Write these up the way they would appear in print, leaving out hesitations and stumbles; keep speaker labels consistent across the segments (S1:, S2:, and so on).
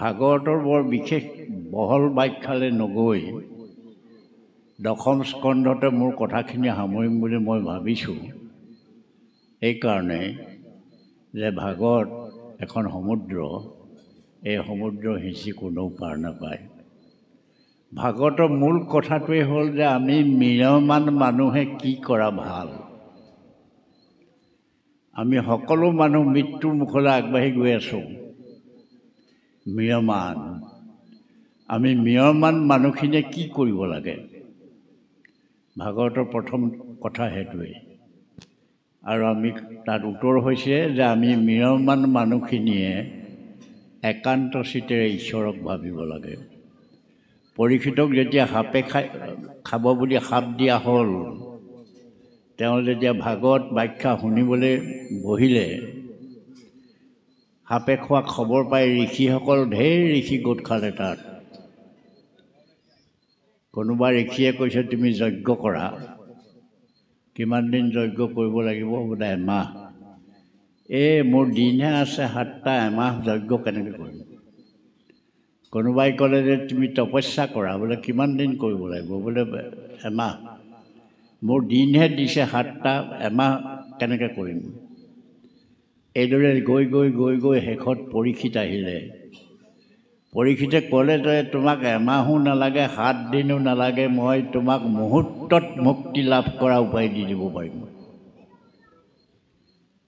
S1: ভাগৱতৰ বৰ বিশেষ বহল ব্যাখ্যালৈ নগৈ দশম স্কন্ধতে মোৰ কথাখিনি সামৰিম বুলি মই ভাবিছোঁ। এইকাৰণে যে ভাগৱত এখন সমুদ্ৰ, এই সমুদ্ৰ সিঁচি কোনেও পাৰ নাপায়। ভাগৱতৰ মূল কথাটোৱেই হ'ল যে আমি ম্ৰিয়মাণ মানুহে কি কৰা ভাল। আমি সকলো মানুহ মৃত্যুৰ মুখলৈ আগবাঢ়ি গৈ আছোঁ। ম্ৰিয়মাণ আমি ম্ৰিয়মাণ মানুহখিনিয়ে কি কৰিব লাগে। ভাগৱতৰ প্ৰথম কথা সেইটোৱেই, আৰু আমি তাত উত্তৰ হৈছে যে আমি ম্ৰিয়মাণ মানুহখিনিয়ে একান্ত চিত্তেৰে ঈশ্বৰক ভাবিব লাগে। পৰীক্ষিতক যেতিয়া সাপে খাব বুলি সাপ দিয়া হ'ল, তেওঁ যেতিয়া ভাগৱত ব্যাখ্যা শুনিবলৈ বহিলে, সাপে খোৱা খবৰ পাই ঋষিসকল ঢেৰ ঋষি গোট খালে তাত। কোনোবা ঋষিয়ে কৈছে তুমি যজ্ঞ কৰা। কিমান দিন যজ্ঞ কৰিব লাগিব? বোলে এমাহ। মোৰ দিনহে আছে 7টা, এমাহ যজ্ঞ কেনেকৈ কৰিম? কোনোবাই ক'লে যে তুমি তপস্যা কৰা। বোলে কিমান দিন কৰিব লাগিব? বোলে এমাহ। মোৰ দিনহে দিছে 7টা, এমাহ কেনেকৈ কৰিম? এইদৰে গৈ গৈ গৈ গৈ শেষত পৰীক্ষিত আহিলে। পৰীক্ষিতে ক'লে যে তোমাক এমাহো নালাগে, 7 দিনো নালাগে, মই তোমাক মুহূৰ্তত মুক্তি লাভ কৰা উপায় দি দিব পাৰিম।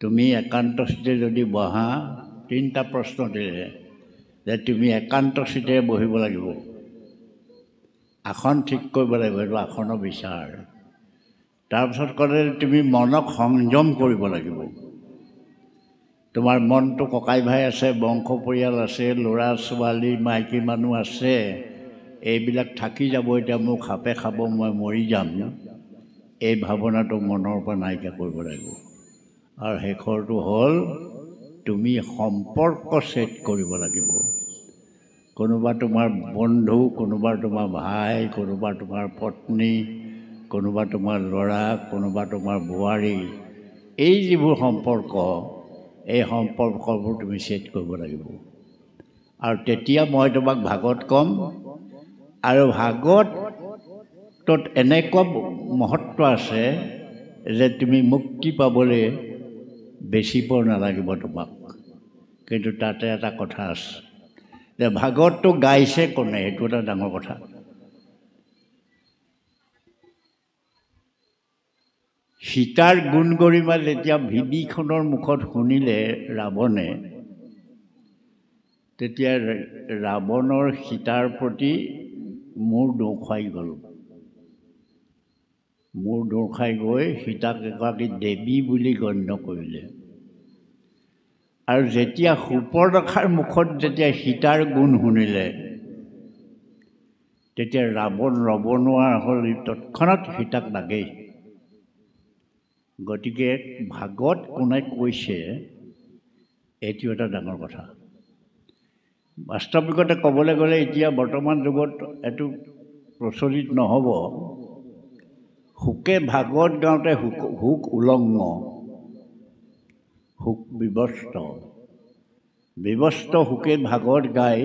S1: তুমি একান্ত চিত্তে যদি বহা, 3টা প্ৰশ্ন দিলে যে তুমি একান্ত চিত্তেৰে বহিব লাগিব, আসন ঠিক কৰিব লাগিব, এইটো আসনৰ বিচাৰ। তাৰপিছত ক'লে তুমি মনক সংযম কৰিব লাগিব। তোমাৰ মনটো ককাই ভাই আছে, বংশ পৰিয়াল আছে, ল'ৰা ছোৱালী মাইকী মানুহ আছে, এইবিলাক থাকি যাব। এতিয়া মোক সাপে খাব, মই মৰি যাম, এই ভাৱনাটো মনৰ পৰা নাইকিয়া কৰিব লাগিব। আৰু শেষৰটো হ'ল তুমি সম্পৰ্ক ছেট কৰিব লাগিব। কোনোবা তোমাৰ বন্ধু, কোনোবা তোমাৰ ভাই, কোনোবা তোমাৰ পত্নী, কোনোবা তোমাৰ ল'ৰা, কোনোবা তোমাৰ বোৱাৰী, এই যিবোৰ সম্পৰ্ক, এই সম্পৰ্কবোৰ তুমি ছেট কৰিব লাগিব। আৰু তেতিয়া মই তোমাক ভাগৱত ক'ম। আৰু ভাগৱতত এনেকুৱা মহত্ব আছে যে তুমি মুক্তি পাবলৈ বেছি পৰ নালাগিব তোমাক। কিন্তু তাতে এটা কথা আছে যে ভাগৱতটো গাইছে কোনে, সেইটো এটা ডাঙৰ কথা। সীতাৰ গুণ গৰিমা যেতিয়া বিভীষণৰ মুখত শুনিলে ৰাৱণে, তেতিয়া ৰাৱণৰ সীতাৰ প্ৰতি মূৰ দোঁ খাই গ'ল। মূৰ দোঁ খাই গৈ সীতাক এগৰাকী দেৱী বুলি গণ্য কৰিলে। আৰু যেতিয়া সুপৰ্ণখাৰ মুখত যেতিয়া সীতাৰ গুণ শুনিলে, তেতিয়া ৰাৱণ ৰ'ব নোৱাৰা হ'ল, তৎক্ষণাৎ সীতাক লাগেই। গতিকে ভাগৱত কোনে কৈছে, এইটো এটা ডাঙৰ কথা। বাস্তৱিকতে ক'বলৈ গ'লে এতিয়া বৰ্তমান যুগত এইটো প্ৰচলিত নহ'ব। শুকে ভাগৱত গাওঁতে শুক উলংগ, শুক বিবস্ত শুকে ভাগৱত গাই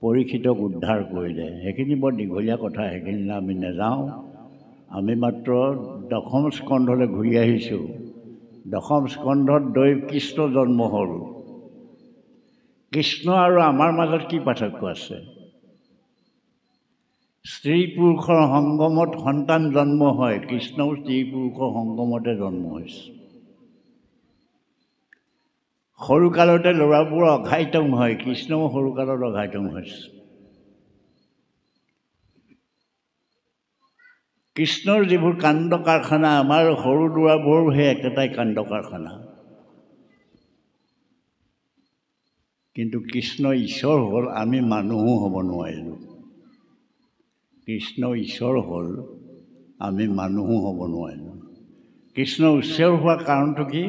S1: পৰীক্ষিতক উদ্ধাৰ কৰিলে। সেইখিনি বৰ দীঘলীয়া কথা, সেইখিনিলৈ আমি নাযাওঁ। আমি মাত্ৰ দশম স্কন্ধলৈ ঘূৰি আহিছোঁ। দশম স্কন্ধত দৈৱ কৃষ্ণ জন্ম হ'ল। কৃষ্ণ আৰু আমাৰ মাজত কি পাৰ্থক্য আছে? স্ত্ৰী পুৰুষৰ সংগমত সন্তান জন্ম হয়। কৃষ্ণও স্ত্ৰী পুৰুষৰ সংগমতে জন্ম হৈছে। সৰুকালতে ল'ৰাবোৰ অঘাইতং হয়, কৃষ্ণও সৰুকালত অঘাইতং হৈছে। কৃষ্ণৰ যিবোৰ কাণ্ড কাৰখানা, আমাৰ সৰু ল'ৰাবোৰৰ সেই একেটাই কাণ্ড কাৰখানা। কিন্তু কৃষ্ণ ঈশ্বৰ হ'ল, আমি মানুহো হ'ব নোৱাৰিলোঁ। কৃষ্ণ ঈশ্বৰ হ'ল, আমি মানুহো হ'ব নোৱাৰিলোঁ। কৃষ্ণ ঈশ্বৰ হোৱাৰ কাৰণটো কি?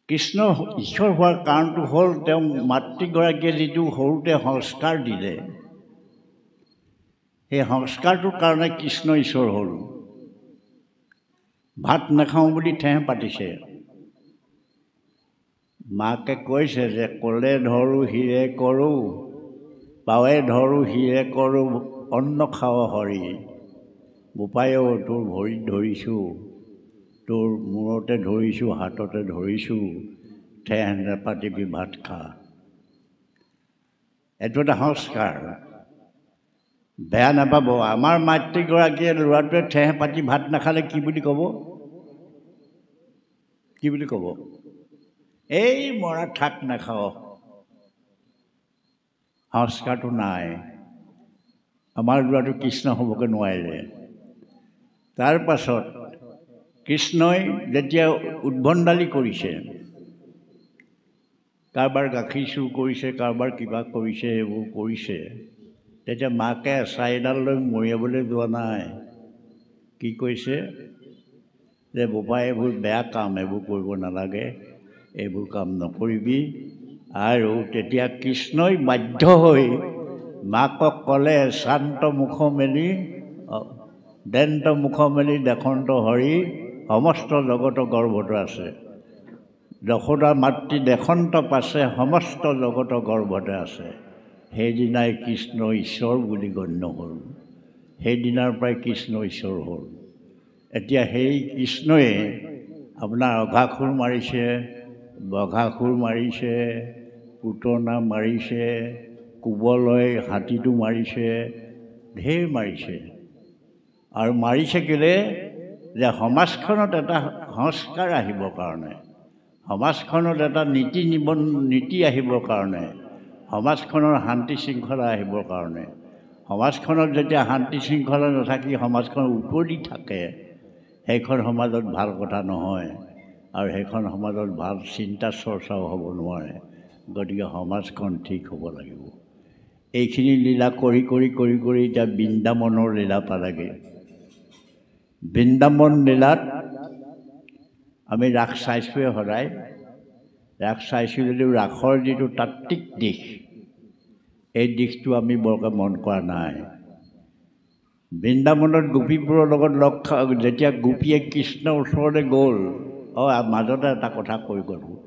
S1: কৃষ্ণ ঈশ্বৰ হোৱাৰ কাৰণটো হ'ল তেওঁ মাতৃগৰাকীয়ে যিটো সৰুতে সংস্কাৰ দিলে, সেই সংস্কাৰটোৰ কাৰণে কৃষ্ণ ঈশ্বৰ হ'ল। ভাত নাখাওঁ বুলি ঠেহ পাতিছে, মাকে কৈছে যে ক'লে ধৰোঁ হিৰে কৰোঁ, পাৱে ধৰোঁ হিৰে কৰোঁ, অন্ন খাৱ হৰি। বোপাইও তোৰ ভৰিত ধৰিছোঁ, তোৰ মূৰতে ধৰিছোঁ, হাততে ধৰিছোঁ, ঠেহ নেপাতিবি ভাত খা। এইটো এটা সংস্কাৰ। বেয়া নাপাব, আমাৰ মাতৃগৰাকীয়ে ল'ৰাটোৱে ঠেহ পাতি ভাত নাখালে কি বুলি ক'ব? কি বুলি ক'ব? এই মৰা ঠাক নাখাওঁ। সংস্কাৰটো নাই। আমাৰ ল'ৰাটো কৃষ্ণ হ'বগৈ নোৱাৰিলে। তাৰ পাছত কৃষ্ণই যেতিয়া উদ্ভণ্ডালি কৰিছে, কাৰোবাৰ গাখীৰ চুৰ কৰিছে, কাৰোবাৰ কিবা কৰিছে, এইবোৰ কৰিছে, তেতিয়া মাকে এচাৰিডাল লৈ মৰিয়াবলৈ যোৱা নাই। কি কৈছে? যে বোপাই এইবোৰ বেয়া কাম, এইবোৰ কৰিব নালাগে, এইবোৰ কাম নকৰিবি। আৰু তেতিয়া কৃষ্ণই বাধ্য হৈ মাকক ক'লে, শান্ত মুখ মেলি দেন্ত মুখ মেলি দেখন্ত হৰি, সমস্ত জগত গৰ্ভত আছে। যশোদা মাতৃ দেখন্ত পাছে, সমস্ত জগত গৰ্ভতে আছে। সেইদিনাই কৃষ্ণ ঈশ্বৰ বুলি গণ্য হ'ল। সেইদিনাৰ পৰাই কৃষ্ণ ঈশ্বৰ হ'ল। এতিয়া সেই কৃষ্ণই আপোনাৰ অঘাসুৰ মাৰিছে, বঘাসুৰ মাৰিছে, পুতনা মাৰিছে, কোবলয় হাতীটো মাৰিছে, ঢেৰ মাৰিছে। আৰু মাৰিছে কেলে? যে সমাজখনত এটা সংস্কাৰ আহিবৰ কাৰণে, সমাজখনত এটা নীতি আহিবৰ কাৰণে, সমাজখনৰ শান্তি শৃংখলা আহিবৰ কাৰণে। সমাজখনত যেতিয়া শান্তি শৃংখলা নাথাকি সমাজখন উপৰি থাকে, সেইখন সমাজত ভাল কথা নহয়, আৰু সেইখন সমাজত ভাল চিন্তা চৰ্চাও হ'ব নোৱাৰে। গতিকে সমাজখন ঠিক হ'ব লাগিব। এইখিনি লীলা কৰি কৰি কৰি কৰি এতিয়া বৃন্দাবনৰ লীলা পালেগৈ। বৃন্দাবন লীলাত আমি ৰাস চাইছোঁৱে সদায়। ৰাস চাইছোঁ যদিও ৰাসৰ যিটো তাত্ত্বিক দিশ, এই দিশটো আমি বৰকৈ মন কৰা নাই। বৃন্দাবনত গোপীবোৰৰ লগত যেতিয়া গোপীয়ে কৃষ্ণৰ ওচৰলৈ গ'ল, মাজতে এটা কথা কৈ গ'লোঁ।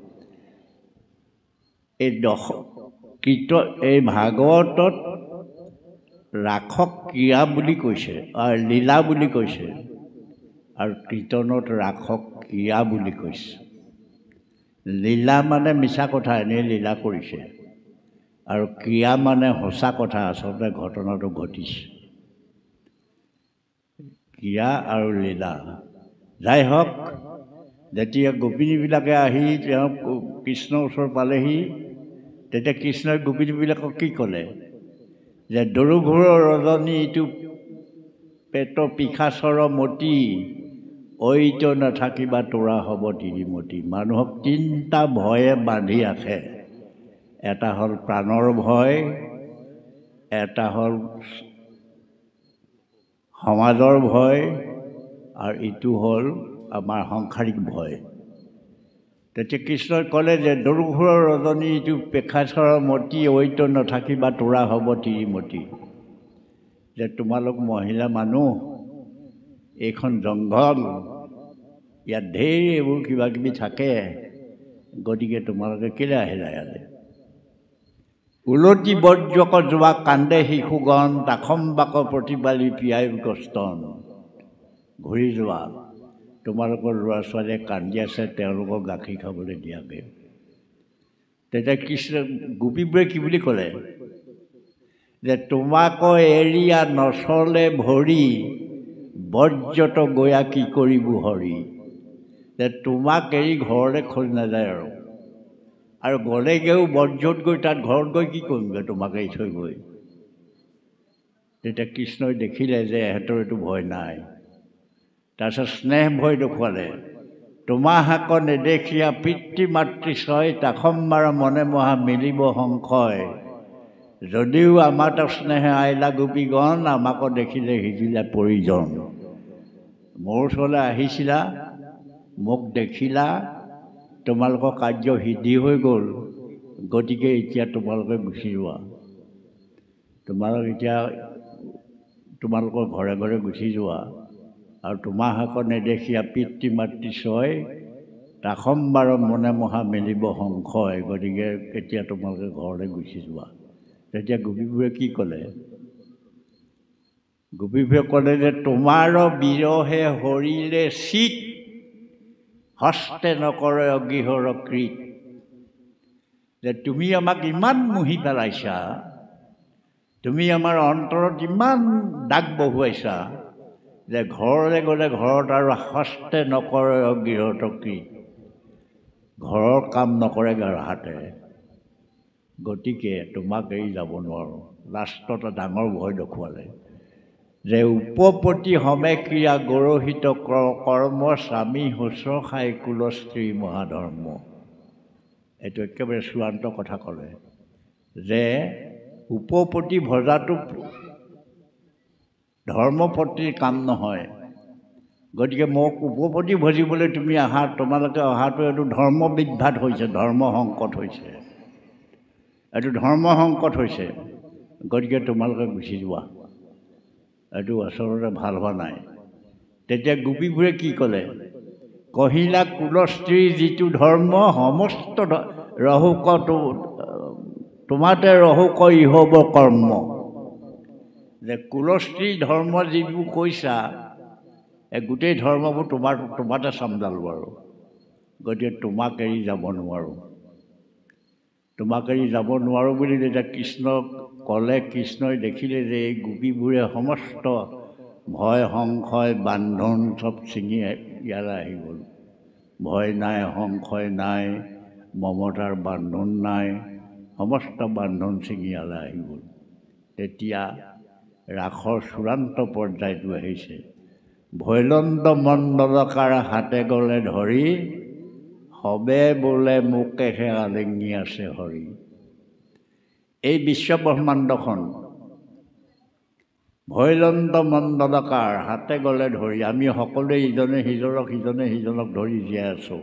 S1: এই ভাগৱতত ৰাসক ক্ৰীড়া বুলি কৈছে, লীলা বুলি কৈছে, আৰু কীৰ্তনত ৰাসক ক্ৰীড়া বুলি কৈছে। লীলা মানে মিছা কথা, এনেই লীলা কৰিছে, আৰু ক্ৰিয়া মানে সঁচা কথা, আচলতে ঘটনাটো ঘটিছে। ক্ৰিয়া আৰু লীলা যাই হওক, যেতিয়া গোপিনীবিলাকে আহি তেওঁক কৃষ্ণৰ ওচৰ পালেহি, তেতিয়া কৃষ্ণই গোপিনীবিলাকক কি ক'লে? যে দৰুঘোৰৰ ৰজনী ইটো পেট পিশাচৰ মতি, ঐত নাথাকিবা তোৰা হ'ব তিৰিমতি। মানুহক তিনিটা ভয়ে বান্ধি ৰাখে। এটা হ'ল প্ৰাণৰ ভয়, এটা হ'ল সমাজৰ ভয়, আৰু ইটো হ'ল আমাৰ সাংসাৰিক ভয়। তেতিয়া কৃষ্ণই ক'লে যে দৰুঘোৰৰ ৰজনী ইটো পেশাচৰ মতি, ঐত নাথাকিবা তোৰা হ'ব তিৰিমতি। যে তোমালোক মহিলা মানুহ, এইখন জংঘল, ইয়াত ঢেৰ এইবোৰ কিবা কিবি থাকে, গতিকে তোমালোকে কেলৈ আহিলা ইয়ালৈ? উলটি বজ্ৰক যোৱা কান্দে শিশুগণ, তাখম্বাক প্ৰতিপালি পিয়াই কষ্টন। ঘূৰি যোৱা, তোমালোকৰ ল'ৰা ছোৱালীয়ে কান্দি আছে, তেওঁলোকক গাখীৰ খাবলৈ দিয়াগৈ। তেতিয়া কৃষ্ণ গোপীবোৰে কি বুলি ক'লে? যে তোমাক এৰিয়া নচলে ভৰি, বজ্ৰত গয়া কি কৰিব হৰি। যে তোমাক এৰি ঘৰলৈ খোজ নাযায়, আৰু গ'লেগৈও বজ্ৰত গৈ তাত ঘৰত গৈ কি কৰিমগৈ তোমাক এৰি থৈ গৈ। তেতিয়া কৃষ্ণই দেখিলে যে এহেঁতৰ এইটো ভয় নাই। তাৰপিছত স্নেহ ভয় দেখুৱালে। তোমাৰ হাক নেদেখিয়া পিতৃ মাতৃ ছয়, তাখম্বাৰ মনে মহা মিলিব সংশয়। যদিও আমাৰ তাত স্নেহে আইলা গোপীগণ, আমাকো দেখিলে সিজিলে পৰিজন। মোৰ ওচৰলৈ আহিছিলা, মোক দেখিলা, তোমালোকৰ কাৰ্য সিদ্ধি হৈ গ'ল, গতিকে এতিয়া তোমালোকে গুচি যোৱা। তোমালোকৰ ঘৰে ঘৰে গুচি যোৱা। আৰু তোমাৰ হাকত নেদেখিয়া পিতৃ মাতৃ ছয়, ৰাসম্বাৰ মনে মহা মেলিব সংশয়, গতিকে এতিয়া তোমালোকে ঘৰলৈ গুচি যোৱা। তেতিয়া গোপীবোৰে কি ক'লে? গোপীবোৰে ক'লে যে তোমাৰ বিৰহে হৰিলে চিত, হস্তে নকৰে অগৃহৰ কৃত। যে তুমি আমাক ইমান মুহি পেলাইছা, তুমি আমাৰ অন্তৰত ইমান দাগ বহুৱাইছা যে ঘৰলৈ গ'লে ঘৰত আৰু হস্তে নকৰে অগৃহৰ কৃত, ঘৰৰ কাম নকৰে হাতে, গতিকে তোমাক এৰি যাব নোৱাৰোঁ। লাষ্টত ডাঙৰ ভয় দেখুৱালে যে উপপতি সমে ক্ৰিয়া গৰহিত কৰ্ম, স্বামী শুশ্ৰূষাই কুলস্ত্ৰী মহাধৰ্ম। এইটো একেবাৰে চূড়ান্ত কথা ক'লে যে উপপতি ভজাটো ধৰ্মপত্নীৰ কাম নহয়। গতিকে মোক উপপতি ভজিবলৈ তুমি তোমালোকে অহাটো এইটো ধৰ্ম বিভ্ৰাট হৈছে, ধৰ্ম সংকট হৈছে, এইটো ধৰ্ম সংকট হৈছে। গতিকে তোমালোকে গুচি যোৱা, এইটো আচলতে ভাল হোৱা নাই। তেতিয়া গোপীবোৰে কি ক'লে? কহিলা কুলস্ত্ৰীৰ যিটো ধৰ্ম, সমস্ত ৰহুক তোমাতে ৰহুক ইহব কৰ্ম। যে কুলস্ত্ৰীৰ ধৰ্ম যিবোৰ কৈছা, এই গোটেই ধৰ্মবোৰ তোমাতে চম্ভালো আৰু। গতিকে তোমাক এৰি যাব নোৱাৰোঁ, তোমাক এৰি যাব নোৱাৰোঁ বুলি যেতিয়া কৃষ্ণক ক'লে, কৃষ্ণই দেখিলে যে এই গোপীবোৰে সমস্ত ভয় সংশয় বান্ধন চব ছিঙি ইয়ালৈ আহি গ'ল। ভয় নাই, সংশয় নাই, মমতাৰ বান্ধন নাই, সমস্ত বান্ধন ছিঙি ইয়ালৈ আহি গ'ল। তেতিয়া ৰাসৰ চূড়ান্ত পৰ্যায়টো আহিছে। ভৈলন্দ মণ্ডলকাৰ হাতে গ'লে ধৰি, সবে বোলে মোকেহে আলিঙি আছে হৰি। এই বিশ্বব্ৰহ্মাণ্ডখন ভৈলন্দ মণ্ডলকাৰ হাতে গ'লে ধৰি, আমি সকলোৱে ইজনে সিজনক ধৰি জীয়াই আছোঁ।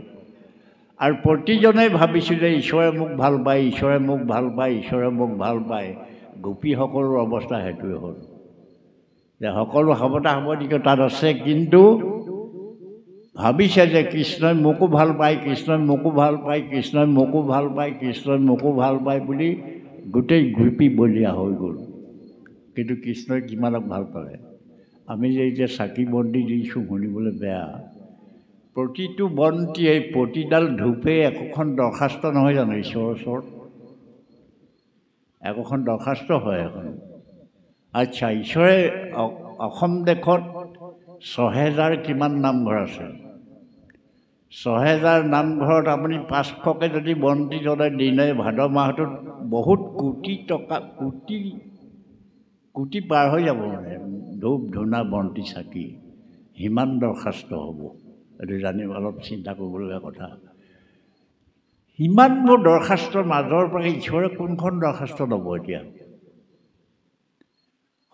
S1: আৰু প্ৰতিজনে ভাবিছোঁ যে ঈশ্বৰে মোক ভাল পায়, ঈশ্বৰে মোক ভাল পায়, ঈশ্বৰে মোক ভাল পায়। গোপীসকলৰ অৱস্থা সেইটোৱে হ'ল যে সকলো সাৱতিকে তাত আছে, কিন্তু ভাবিছে যে কৃষ্ণই মোকো ভাল পায়, কৃষ্ণই মোকো ভাল পায়, কৃষ্ণই মোকো ভাল পায়, কৃষ্ণই মোকো ভাল পায় বুলি গোটেই গোপী বলীয়া হৈ গ'ল। কিন্তু কৃষ্ণই কিমানক ভাল পালে? আমি যে এতিয়া চাকি বন্তি দিছোঁ, শুনিবলৈ বেয়া। প্ৰতিটো বন্তিয়ে, প্ৰতিডাল ধূপেই একোখন দৰখাস্ত নহয় জানো ঈশ্বৰৰ ওচৰত? একোখন দৰখাস্ত হয় এখন। আচ্ছা, ঈশ্বৰে অসম দেশত ৬০০০ কিমান নামঘৰ আছে? ৬০০০ নামঘৰত আপুনি ৫০০কে যদি বন্তি জ্বলাই দিনে, ভাদ মাহটোত বহুত কোটি টকা, কোটি পাৰ হৈ যাব। মানে ধূপ ধূনা বন্তি চাকি সিমান দৰখাস্ত হ'ব। এইটো জানিব, অলপ চিন্তা কৰিবলগীয়া কথা। সিমানবোৰ দৰখাস্তৰ মাজৰ পৰা ঈশ্বৰে কোনখন দৰখাস্ত ল'ব? এতিয়া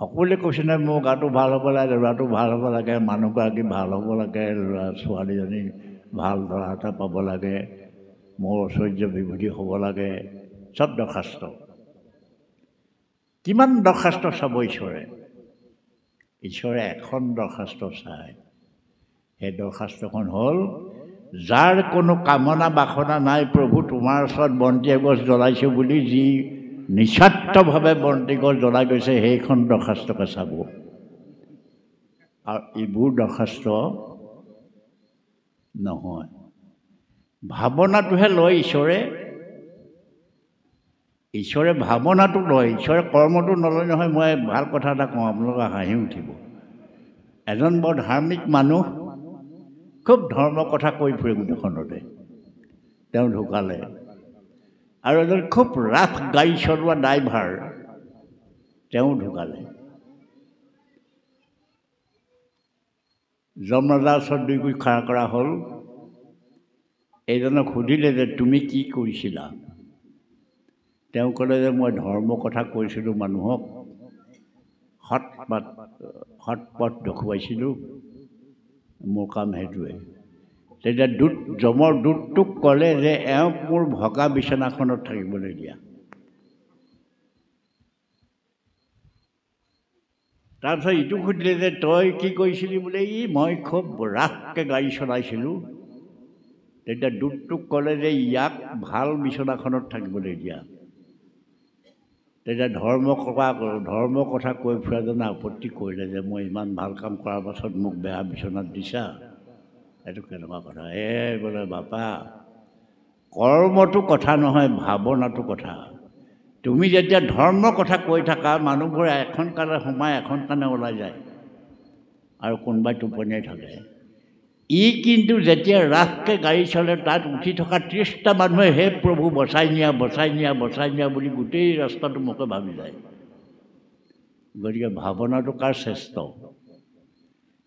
S1: সকলোৱে কৈছে নহয়, মোৰ গাটো ভাল হ'ব লাগে, ল'ৰাটো ভাল হ'ব লাগে, মানুহগৰাকী ভাল হ'ব লাগে, ল'ৰা ছোৱালীজনী ভাল ল'ৰা এটা পাব লাগে, মোৰ ঐশ্বৰ্য বিভূতি হ'ব লাগে, চব দৰখাস্ত। কিমান দৰখাস্ত চাব ঈশ্বৰে? ঈশ্বৰে এখন দৰখাস্ত চায়। সেই দৰখাস্তখন হ'ল, যাৰ কোনো কামনা বাসনা নাই, প্ৰভু তোমাৰ ওচৰত বন্তি এগছ জ্বলাইছোঁ বুলি যি নিস্বাৰ্থভাৱে বন্তি গছ জ্বলাই গৈছে, সেইখন দৰখাস্তকে চাব। আৰু এইবোৰ দৰখাস্ত নহয়, ভাৱনাটোহে লয় ঈশ্বৰে। ঈশ্বৰে ভাৱনাটো লয়, ঈশ্বৰে কৰ্মটো নলয় নহয়। মই ভাল কথা এটা কওঁ, আপোনালোকে হাঁহি উঠিব। এজন বৰ ধাৰ্মিক মানুহ, খুব ধৰ্মৰ কথা কৈ ফুৰে গোটেইখনতে, তেওঁ ঢুকালে। আৰু এজন খুব ৰাফ গাড়ী চলোৱা ড্ৰাইভাৰ, তেওঁ ঢুকালে। যমৰাজাৰ ওচৰত দুই খাৰা কৰা হ'ল। এইজনক সুধিলে যে তুমি কি কৰিছিলা? তেওঁ ক'লে যে মই ধৰ্মৰ কথা কৈছিলোঁ, মানুহক সৎ পথ দেখুৱাইছিলোঁ, মোৰ কাম সেইটোৱে। তেতিয়া যমৰ দূতটোক ক'লে যে এওঁক মোৰ ভগা বিচনাখনত থাকিবলৈ দিয়া। তাৰপিছত ইটো সুধিলে যে তই কি কৰিছিলি? বোলে মই খুব ৰাফকৈ গাড়ী চলাইছিলোঁ, তেতিয়া দূতটোক ক'লে যে ইয়াক ভাল বিচনাখনত থাকিবলৈ দিয়া। তেতিয়া ধৰ্ম কথা কৈ ফুৰাজনে আপত্তি কৰিলে যে মই ইমান ভাল কাম কৰাৰ পাছত মোক বেয়া বিচনাত দিছা, এইটো কেনেকুৱা কথা? বোলে বাপা, কৰ্মটো কথা নহয়, ভাৱনাটো কথা। তুমি যেতিয়া ধৰ্মৰ কথা কৈ থাকা, মানুহবোৰে এখন কাণে সোমাই এখন কাণে ওলাই যায় আৰু কোনোবাই টোপনিয়াই থাকে। কিন্তু যেতিয়া ৰাসকৈ গাড়ী চলে, তাত উঠি থকা 30টা মানুহে হে প্ৰভু বচাই নিয়া বচাই নিয়া বচাই নিয়া বুলি গোটেই ৰাস্তাটো মোকে ভাবি যায়। গতিকে ভাৱনাটো কাৰ শ্ৰেষ্ঠ?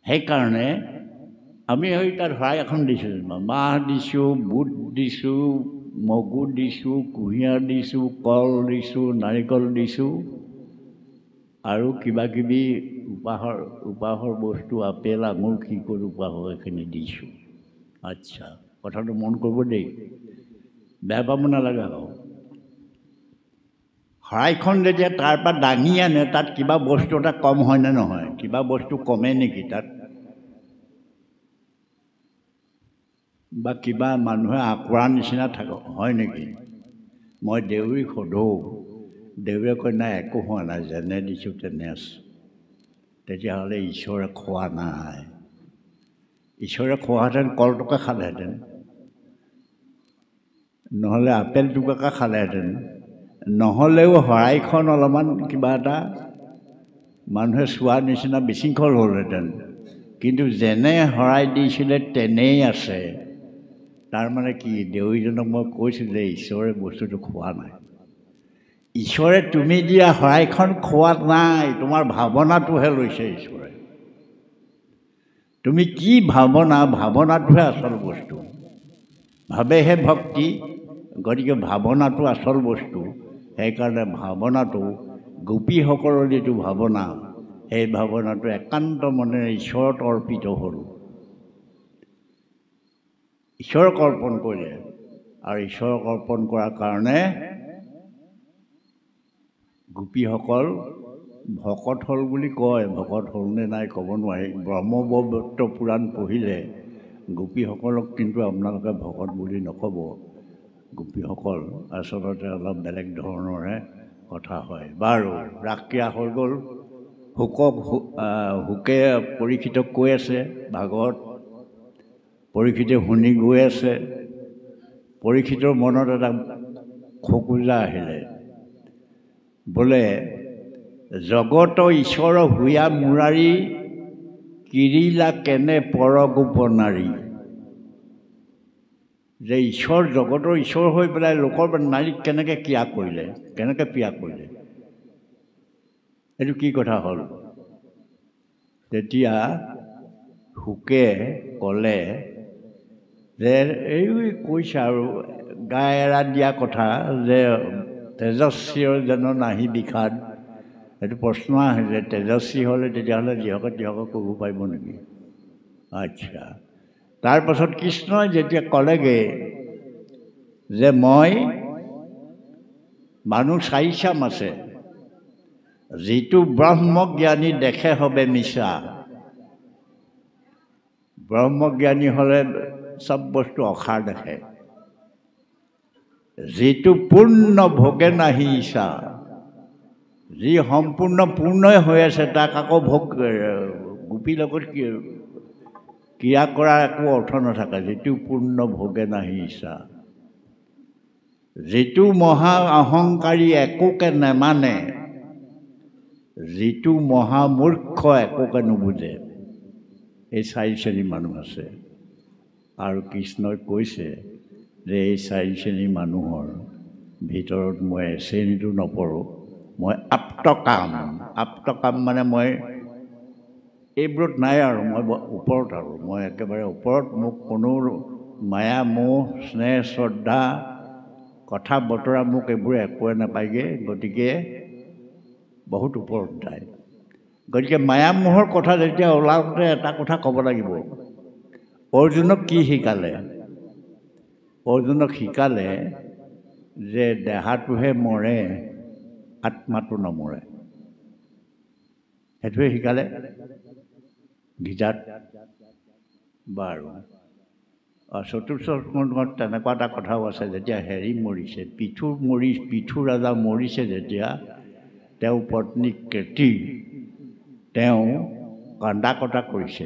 S1: সেইকাৰণে আমি তাত শৰাই এখন দিছোঁ, মাহ দিছোঁ, বুট দিছোঁ, মগু দিছোঁ, কুঁহিয়াৰ দিছোঁ, কল দিছোঁ, নাৰিকল দিছোঁ আৰু কিবা কিবি উপাহৰ বস্তু, আপেল আঙুৰ কি কৰি উপাহৰ এইখিনি দিছোঁ। আচ্ছা, কথাটো মন কৰিব দেই, বেয়া পাব নালাগে। আৰু শৰাইখন যেতিয়া তাৰ পৰা দাঙি আনে, তাত কিবা বস্তু এটা কম হয়নে নহয়? কিবা বস্তু কমে নেকি তাত? বা কিবা মানুহে আঁকোৱাৰ নিচিনা হয় নেকি? মই দেউৰীক সোধোঁ, দেউৰীয়ে কয় নাই, একো হোৱা নাই, যেনে দিছোঁ তেনে আছে। তেতিয়াহ'লে ঈশ্বৰে খোৱা নাই। ঈশ্বৰে খোৱাহেঁতেন কলটোকে খালেহেঁতেন, নহ'লে আপেল টুকুৰাকে খালেহেঁতেন, নহ'লেও শৰাইখন অলপমান কিবা এটা মানুহে চোৱাৰ নিচিনা বিশৃংখল হ'লহেঁতেন। কিন্তু যেনে শৰাই দিছিলে তেনেই আছে। তাৰমানে কি? দেউৰীজনক মই কৈছোঁ যে ঈশ্বৰে বস্তুটো খোৱা নাই। ঈশ্বৰে তুমি দিয়া শৰাইখন খোৱা নাই, তোমাৰ ভাৱনাটোহে লৈছে ঈশ্বৰে। তুমি কি ভাৱনাটোহে আচল বস্তু। ভাৱেহে ভক্তি, গতিকে ভাৱনাটো আচল বস্তু। সেইকাৰণে ভাৱনাটো, গোপীসকলৰ যিটো ভাৱনা, সেই ভাৱনাটো একান্ত মনেৰে ঈশ্বৰত অৰ্পিত হ'ল। ঈশ্বৰক অৰ্পণ কৰিলে, আৰু ঈশ্বৰক অৰ্পণ কৰাৰ কাৰণে গোপীসকল ভকত হ'ল বুলি কয়। ভকত হ'লনে নাই ক'ব নোৱাৰি। ব্ৰহ্মবৈৱৰ্ত পুৰাণ পঢ়িলে গোপীসকলক কিন্তু আপোনালোকে ভকত বুলি নক'ব। গোপীসকল আচলতে অলপ বেলেগ ধৰণৰহে কথা হয়। বাৰু, ৰাসক্ৰিয়া হৈ গ'ল। শুকে পৰীক্ষিতক কৈ আছে ভাগৱত, পৰীক্ষিতে শুনি গৈ আছে। পৰীক্ষিতৰ মনত এটা খোকোজা আহিলে, বোলে জগত ঈশ্বৰ হুয়া মুৰাৰী, কিৰিলা কেনে পৰগোপনাৰী। যে ঈশ্বৰ, জগতৰ ঈশ্বৰ হৈ পেলাই লোকৰ নাৰীক কেনেকৈ ক্ৰিয়া কৰিলে, কেনেকৈ ক্ৰিয়া কৰিলে, এইটো কি কথা হ'ল? তেতিয়া শুকে ক'লে যে এই কৈছে আৰু গাই এৰা দিয়া কথা যে তেজস্বীৰ যেন নাহি বিষাদ। এইটো প্ৰশ্ন আহিলে, তেজস্বী হ'লে তেতিয়াহ'লে যিহকে তিহকে ক'ব পাৰিব নেকি? আচ্ছা, তাৰপাছত কৃষ্ণই যেতিয়া ক'লেগৈ যে মই মানুহ 4 চাম আছে, যিটো ব্ৰহ্মজ্ঞানী দেখে হবে মিছা। ব্ৰহ্মজ্ঞানী হ'লে চব বস্তু অসাৰ দেখে। যিটো পূৰ্ণ ভোগে নাহি ইচ্ছা, যি সম্পূৰ্ণ পূৰ্ণই হৈ আছে তাক আকৌ ভোগ, গোপীৰ লগত ক্ৰিয়া কৰাৰ একো অৰ্থ নাথাকে। যিটো পূৰ্ণ ভোগে নাহি ইচ্ছা, যিটো মহা অহংকাৰী একোকে নেমানে, যিটো মহামূৰ্খ একোকে নুবুজে। এই 4 শ্ৰেণীৰ মানুহ আছে। আৰু কৃষ্ণই কৈছে যে এই 4 শ্ৰেণীৰ মানুহৰ ভিতৰত মই শ্ৰেণীটো নপৰোঁ। মই আপ্তকাম। আপ্তকাম মানে মই এইবোৰত নাই আৰু, মই ওপৰত আৰু, মই একেবাৰে ওপৰত। মোক কোনো মায়া মোহ স্নেহ শ্ৰদ্ধা কথা বতৰা মোক এইবোৰ একোৱে নাপায়গৈ। গতিকে বহুত ওপৰত যায়। গতিকে মায়া মোহৰ কথা যেতিয়া ওলাওঁতে এটা কথা ক'ব লাগিব। অৰ্জুনক কি শিকালে? অৰ্জুনক শিকালে যে দেহাটোহে মৰে, আত্মাটো নমৰে। সেইটোৱে শিকালে গীতাত। বাৰু, চতুৰ্থ স্কন্ধত তেনেকুৱা এটা কথাও আছে, যেতিয়া হেৰি মৰিছে, পিথু ৰজা মৰিছে, যেতিয়া তেওঁ পত্নী কেতি তেওঁ কান্দা কটা কৰিছে।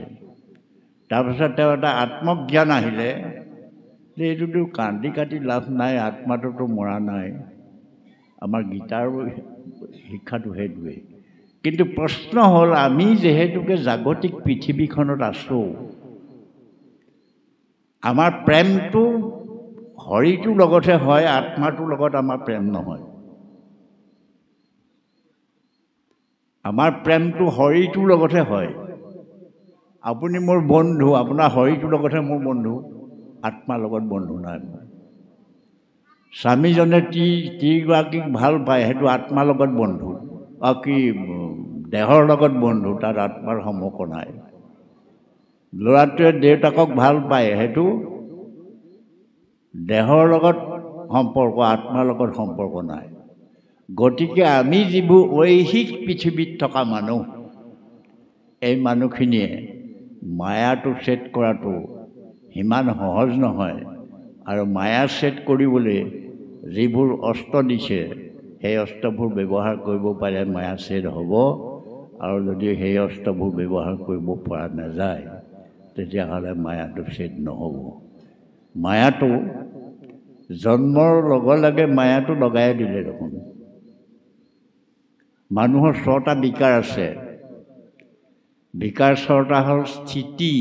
S1: তাৰপিছত তেওঁ এটা আত্মজ্ঞান আহিলে যে এইটোতো কান্দি কাটি লাভ নাই, আত্মাটোতো মৰা নাই। আমাৰ গীতাৰ শিক্ষাটো সেইটোৱেই। কিন্তু প্ৰশ্ন হ'ল, আমি যিহেতুকে জাগতিক পৃথিৱীখনত আছোঁ, আমাৰ প্ৰেমটো হৰিটোৰ লগতহে হয়, আত্মাটোৰ লগত আমাৰ প্ৰেম নহয়। আমাৰ প্ৰেমটো হৰিটোৰ লগতহে হয়। আপুনি মোৰ বন্ধু, আপোনাৰ হৰিটোৰ লগতহে মোৰ বন্ধু, আত্মাৰ লগত বন্ধু নাই। স্বামীজনে তিগৰাকীক ভাল পায়, সেইটো আত্মাৰ লগত বন্ধু, কি দেহৰ লগত বন্ধু, তাত আত্মাৰ সম্পৰ্ক নাই। ল'ৰাটোৱে দেউতাকক ভাল পায়, সেইটো দেহৰ লগত সম্পৰ্ক, আত্মাৰ লগত সম্পৰ্ক নাই। গতিকে আমি যিবোৰ ঐহিক পৃথিৱীত থকা মানুহ, এই মানুহখিনিয়ে মায়াটো ছেদ কৰাটো সিমান সহজ নহয়। আৰু মায়া ছেদ কৰিবলৈ যিবোৰ অস্ত্ৰ দিছে, সেই অস্ত্ৰবোৰ ব্যৱহাৰ কৰিব পাৰে, মায়া ছেদ হ'ব। আৰু যদি সেই অস্ত্ৰবোৰ ব্যৱহাৰ কৰিব পৰা নাযায়, তেতিয়াহ'লে মায়াটো ছেদ নহ'ব। মায়াটো জন্মৰ লগে লগে মায়াটো লগাই দিলে দেখোন। মানুহৰ 6টা বিকাৰ আছে। বিকাৰ 6টা হ'ল স্থিতি,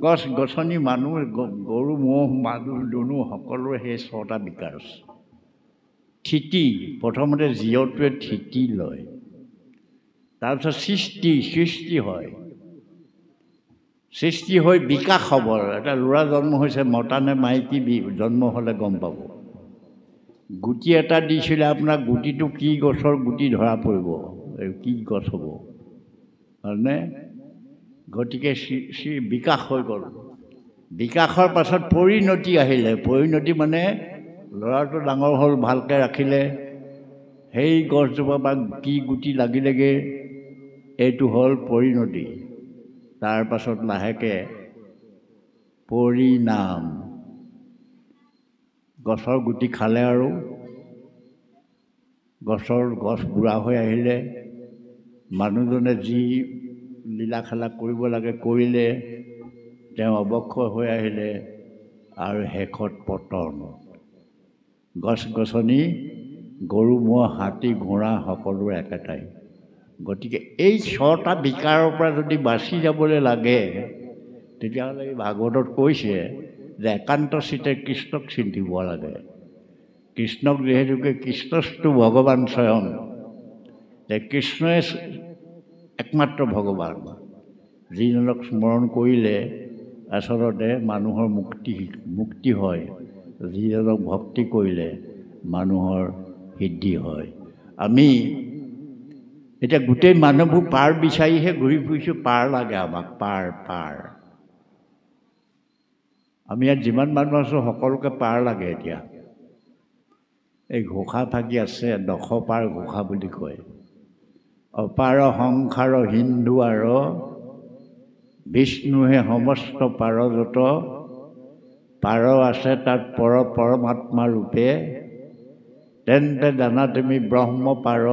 S1: গছ গছনি, মানুহ, গৰু ম'হ, মানুহ দুনু সকলোৰে সেই 6টা বিকাৰ আছে। স্থিতি, প্ৰথমতে জীৱটোৱে স্থিতি লয়, তাৰপিছত সৃষ্টি হয়, সৃষ্টি হৈ বিকাশ হ'ব। এটা ল'ৰা জন্ম হৈছে, মতা নে মাইকী জন্ম হ'লে গম পাব। গুটি এটা দিছিলে আপোনাক, গুটিটো কি গছৰ গুটি ধৰা পৰিব, কি গছ হ'ব, হয়নে? গতিকে বিকাশ হৈ গ'ল। বিকাশৰ পাছত পৰিণতি আহিলে। পৰিণতি মানে ল'ৰাটো ডাঙৰ হ'ল, ভালকৈ ৰাখিলে, সেই গছজোপা বা কি গুটি লাগিলেগৈ, এইটো হ'ল পৰিণতি। তাৰ পাছত লাহেকৈ পৰিণাম। গছৰ গুটি খালে আৰু গছ বুঢ়া হৈ আহিলে, মানুহজনে যি লীলা খেলা কৰিব লাগে কৰিলে, তেওঁ অৱক্ষয় হৈ আহিলে, আৰু শেষত পতন। গছ গছনি, গৰু ম'হ, হাতী ঘোঁৰা সকলোৰে একেটাই। গতিকে এই 6টা বিকাৰৰ পৰা যদি বাচি যাবলৈ লাগে, তেতিয়াহ'লে এই ভাগৱতত কৈছে যে একান্ত চিত্তে কৃষ্ণক চিন্তিব লাগে। কৃষ্ণক যিহেতুকে কৃষ্ণস্তু ভগৱান স্বয়ং, যে কৃষ্ণই একমাত্ৰ ভগৱান, যিজনক স্মৰণ কৰিলে আচলতে মানুহৰ মুক্তি হয়, যিজনক ভক্তি কৰিলে মানুহৰ সিদ্ধি হয়। আমি এতিয়া গোটেই মানুহবোৰ পাৰ বিচাৰিহে ঘূৰি ফুৰিছোঁ, পাৰ লাগে আমাক, পাৰ। আমি ইয়াত যিমান মানুহ আছোঁ সকলোকে পাৰ লাগে। এতিয়া এই ঘোষা থাকি আছে, 10 পাৰ ঘোষা বুলি কয়। অপাৰ সংসাৰ হিন্দু আৰু বিষ্ণুহে সমস্ত পাৰযত, পাৰ আছে তাত পৰমাত্মা ৰূপে, তেন্তে জানা তুমি ব্ৰহ্ম পাৰ,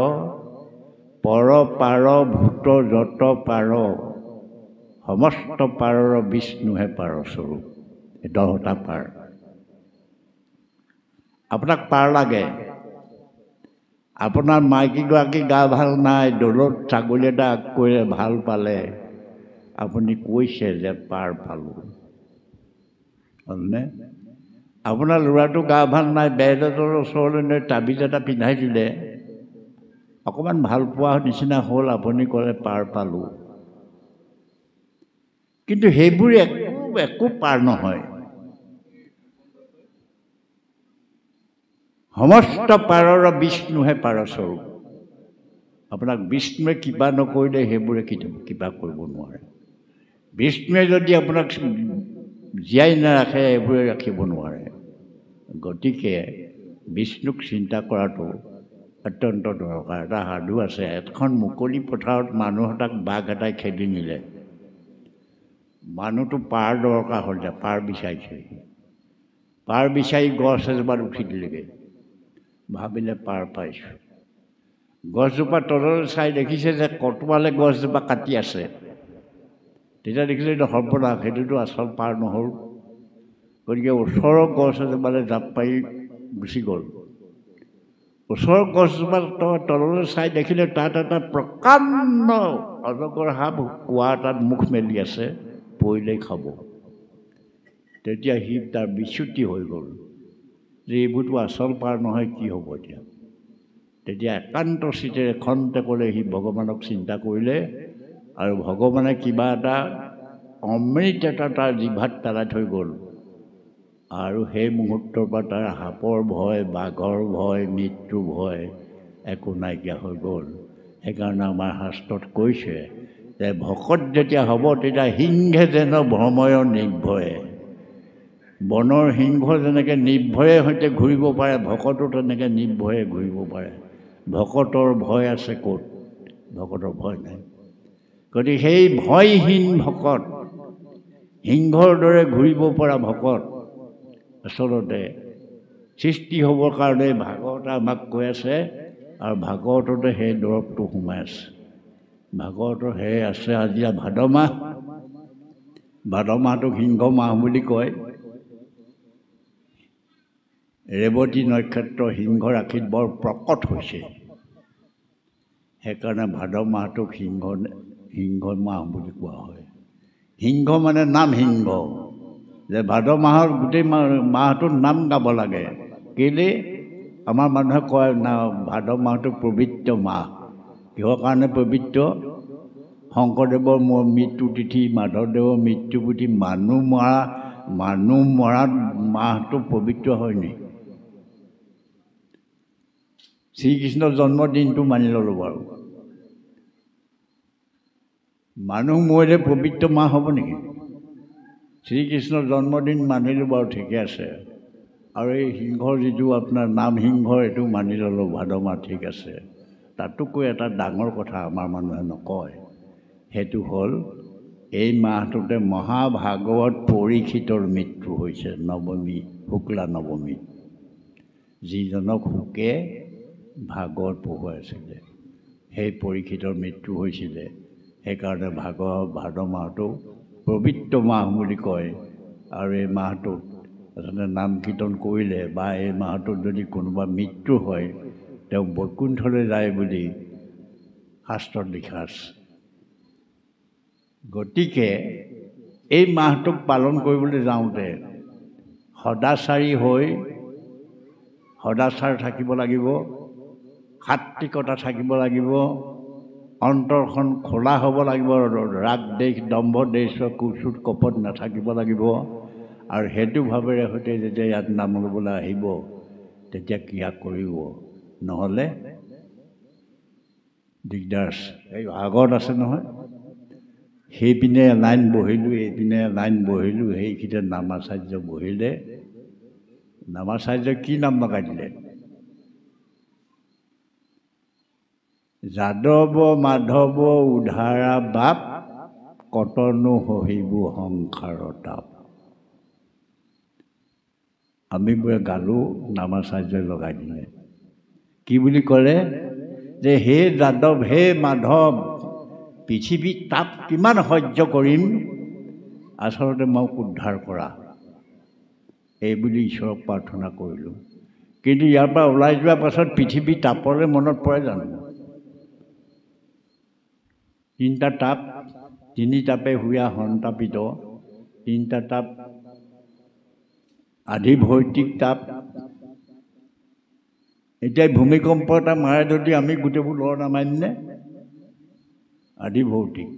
S1: পাৰ ভূত যত পাৰ, সমস্ত পাৰৰ বিষ্ণুহে পাৰস্বৰূপ। 10টা পাৰ। আপোনাক পাৰ লাগে। আপোনাৰ মাইকীগৰাকী গা ভাল নাই, দলত ছাগলী এটা কৰিলে ভাল পালে, আপুনি কৈছে যে পাৰ পালোঁ, হয়নে? আপোনাৰ ল'ৰাটো গা ভাল নাই, বেজৰ ওচৰলৈ লৈ তাবিজ এটা পিন্ধাই দিলে, অকণমান ভাল পোৱা নিচিনা হ'ল, আপুনি ক'লে পাৰ পালোঁ। কিন্তু সেইবোৰ একো পাৰ নহয়। সমস্ত পাৰৰ বিষ্ণুহে পাৰস্বৰূপ। আপোনাক বিষ্ণুৱে কিবা নকৰিলে সেইবোৰে কিবা কৰিব নোৱাৰে। বিষ্ণুৱে যদি আপোনাক জীয়াই নাৰাখে, এইবোৰে ৰাখিব নোৱাৰে। গতিকে বিষ্ণুক চিন্তা কৰাটো অত্যন্ত দৰকাৰ। এটা সাধু আছে, এখন মুকলি পথাৰত মানুহ এটাক বাঘ এটাই খেদি নিলে। মানুহটো পাৰ দৰকাৰ হ'ল যে পাৰ বিচাৰিছে পাৰ বিচাৰি গছ এজোপাত উঠি দিলেগৈ ভাবিলে পাৰ পাইছোঁ গছজোপা তললৈ চাই দেখিছে যে কটোৱালে গছজোপা কাটি আছে তেতিয়া দেখিলে এইটো সৰ্বনাশ সেইটোতো আচল পাৰ নহ'ল গতিকে ওচৰৰ গছ এজোপালৈ জাপ পাৰি গুচি গ'ল ওচৰৰ গছজোপা তললৈ চাই দেখিলে তাত এটা প্ৰকাণ্ড অজগৰ সাপ কুঁৱা এটাত মুখ মেলি আছে পৰিলেই খাব তেতিয়া সি তাৰ বিচ্যুতি হৈ গ'ল যে এইবোৰতো আচল পাৰ নহয় কি হ'ব এতিয়া তেতিয়া একান্ত চিতেৰে খন্তেকলৈ সি ভগৱানক চিন্তা কৰিলে আৰু ভগৱানে কিবা এটা অমৃত এটা তাৰ জিভাত পেলাই থৈ গ'ল আৰু সেই মুহূৰ্তৰ পৰা তাৰ সাপৰ ভয় বাঘৰ ভয় মৃত্যু ভয় একো নাইকিয়া হৈ গ'ল সেইকাৰণে আমাৰ শাস্ত্ৰত কৈছে যে ভকত যেতিয়া হ'ব তেতিয়া সিংহে যেন ভ্ৰময় নিৰ্ভয়ে বনৰ সিংহ যেনেকৈ নিৰ্ভয়ে সৈতে ঘূৰিব পাৰে ভকতো তেনেকৈ নিৰ্ভয়ে ঘূৰিব পাৰে ভকতৰ ভয় আছে ক'ত ভকতৰ ভয় নাই গতিকে সেই ভয়হীন ভকত সিংহৰ দৰে ঘূৰিব পৰা ভকত আচলতে সৃষ্টি হ'বৰ কাৰণে ভাগৱতে আমাক কৈ আছে আৰু ভাগৱততে সেই দৰৱটো সোমাই আছে ভাগৱতৰ সেই আছে আজি ভাদ মাহটোক সিংহ মাহ বুলি কয় ৰেৱতী নক্ষত্ৰ সিংহ ৰাশিত বৰ প্ৰকট হৈছে সেইকাৰণে ভাদ মাহটোক সিংহ মাহ বুলি কোৱা হয় সিংহ মানে নাম সিংহ যে ভাদ মাহৰ গোটেই মাহটোৰ নাম গাব লাগে কেলৈ আমাৰ মানুহে কয় না ভাদ মাহটো পবিত্ৰ মাহ কিহৰ কাৰণে পবিত্ৰ শংকৰদেৱৰ মৃত্যু তিথি মাধৱদেৱৰ মৃত্যু তিথি মানুহ মৰাত মাহটো পবিত্ৰ হয় নি শ্ৰীকৃষ্ণৰ জন্মদিনটো মানি ল'লোঁ বাৰু মানুহ মৰিলে পবিত্ৰ মাহ হ'ব নেকি শ্ৰীকৃষ্ণৰ জন্মদিন মানিলোঁ বাৰু ঠিকে আছে আৰু এই সিংহৰ যিটো আপোনাৰ নাম সিংহৰ এইটো মানি ল'লোঁ ভাদ মাহ ঠিক আছে তাতোকৈ এটা ডাঙৰ কথা আমাৰ মানুহে নকয় সেইটো হ'ল এই মাহটোতে মহাভাগৱত পৰীক্ষিতৰ মৃত্যু হৈছে নৱমী শুক্লা নৱমী যিজনক শুকে ভাগৱত পঢ়ুৱাইছিলে সেই পৰীক্ষিতৰ মৃত্যু হৈছিলে সেইকাৰণে ভাদ মাহটো পবিত্ৰ মাহ বুলি কয় আৰু এই মাহটোত আচলতে নাম কীৰ্তন কৰিলে বা এই মাহটোত যদি কোনোবা মৃত্যু হয় তেওঁ বৈকুণ্ঠলৈ যায় বুলি শাস্ত্ৰত লিখা আছে গতিকে এই মাহটোক পালন কৰিবলৈ যাওঁতে সদাচাৰ থাকিব লাগিব সাত্বিকতা থাকিব লাগিব অন্তৰখন খোলা হ'ব লাগিব ৰাগ দেশ দম্ভ দেশ কুচুট কপট নাথাকিব লাগিব আৰু সেইটো ভাৱেৰে সৈতে যেতিয়া ইয়াত নাম ল'বলৈ আহিব তেতিয়া ক্ৰিয়া কৰিব নহ'লে দিগদাৰ আছে এই আগত আছে নহয় সেইপিনে লাইন বহিলোঁ এইপিনে লাইন বহিলোঁ সেইখিনিতে নামাচাৰ্য বহিলে নামাচাৰ্যই কি নাম লগাই দিলে যাদৱ মাধৱ উধাৰা বাপ কতনো সহিব সংসাৰৰ তাপ আমি বোলে গালোঁ নামাচাৰ্যই লগাই দিলে কি বুলি ক'লে যে হে যাদৱ হে মাধৱ পৃথিৱীত তাপ কিমান সহ্য কৰিম আচলতে মোক উদ্ধাৰ কৰা এই বুলি ঈশ্বৰক প্ৰাৰ্থনা কৰিলোঁ কিন্তু ইয়াৰ পৰা ওলাই যোৱাৰ পাছত পৃথিৱী তাপলৈ মনত পৰে জানো তিনিটা তাপ তিনি তাপে হুয়া সন্তাপিত তিনিটা তাপ আধি ভৌতিক তাপ এতিয়া ভূমিকম্প এটা মাৰে যদি আমি গোটেইবোৰ লৰ নামাৰিমনে আধি ভৌতিক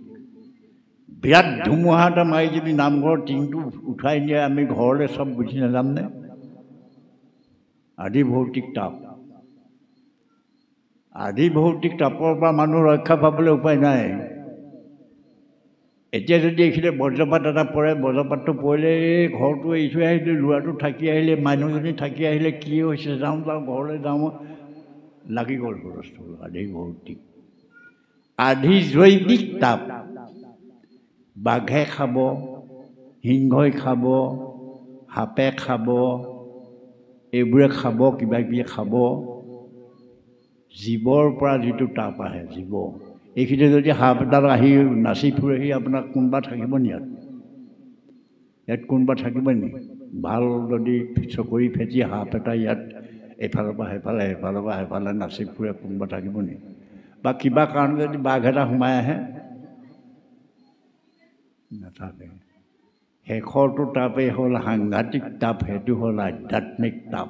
S1: বিৰাট ধুমুহা এটা মাৰি যদি নামঘৰৰ টিংটো উঠাই নিয়ে আমি ঘৰলৈ চব গুচি নাযামনে আধি ভৌতিক তাপ আধি ভৌতিক তাপৰ পৰা মানুহ ৰক্ষা পাবলৈ উপায় নাই এতিয়া যদি এইখিনি বজ্ৰপাত এটা পৰে বজ্ৰপাতটো পৰিলে এই ঘৰটো এৰি থৈ আহিলে ল'ৰাটো থাকি আহিলে মানুহজনী থাকি আহিলে কি হৈছে যাওঁ ঘৰলৈ যাওঁ লাগি গ'ল হুলস্থুল আধি ভৌতিক আধি জৈৱিক তাপ বাঘে খাব সিংহই খাব, সাপে খাব, এইবোৰে খাব, কিবা কিবি খাব। জীৱৰ পৰা যিটো তাপ আহে, জীৱ, এইখিনি যদি সাপ এডাল আহি নাচি ফুৰেহি, আপোনাক কোনোবা থাকিব নি ইয়াত? ইয়াত কোনোবা থাকিব নি? ভাল যদি চকৰি ফেটি সাপ এটা ইয়াত এইফালৰ পৰা সেইফালে, সেইফালৰ পৰা সেইফালে নাচি ফুৰে, কোনোবা থাকিব নি? বা কিবা কাৰণে যদি বাঘ এটা সোমাই আহে, নাথাকে। শেষৰটো তাপেই হ'ল সাংঘাতিক তাপ, সেইটো হ'ল আধ্যাত্মিক তাপ।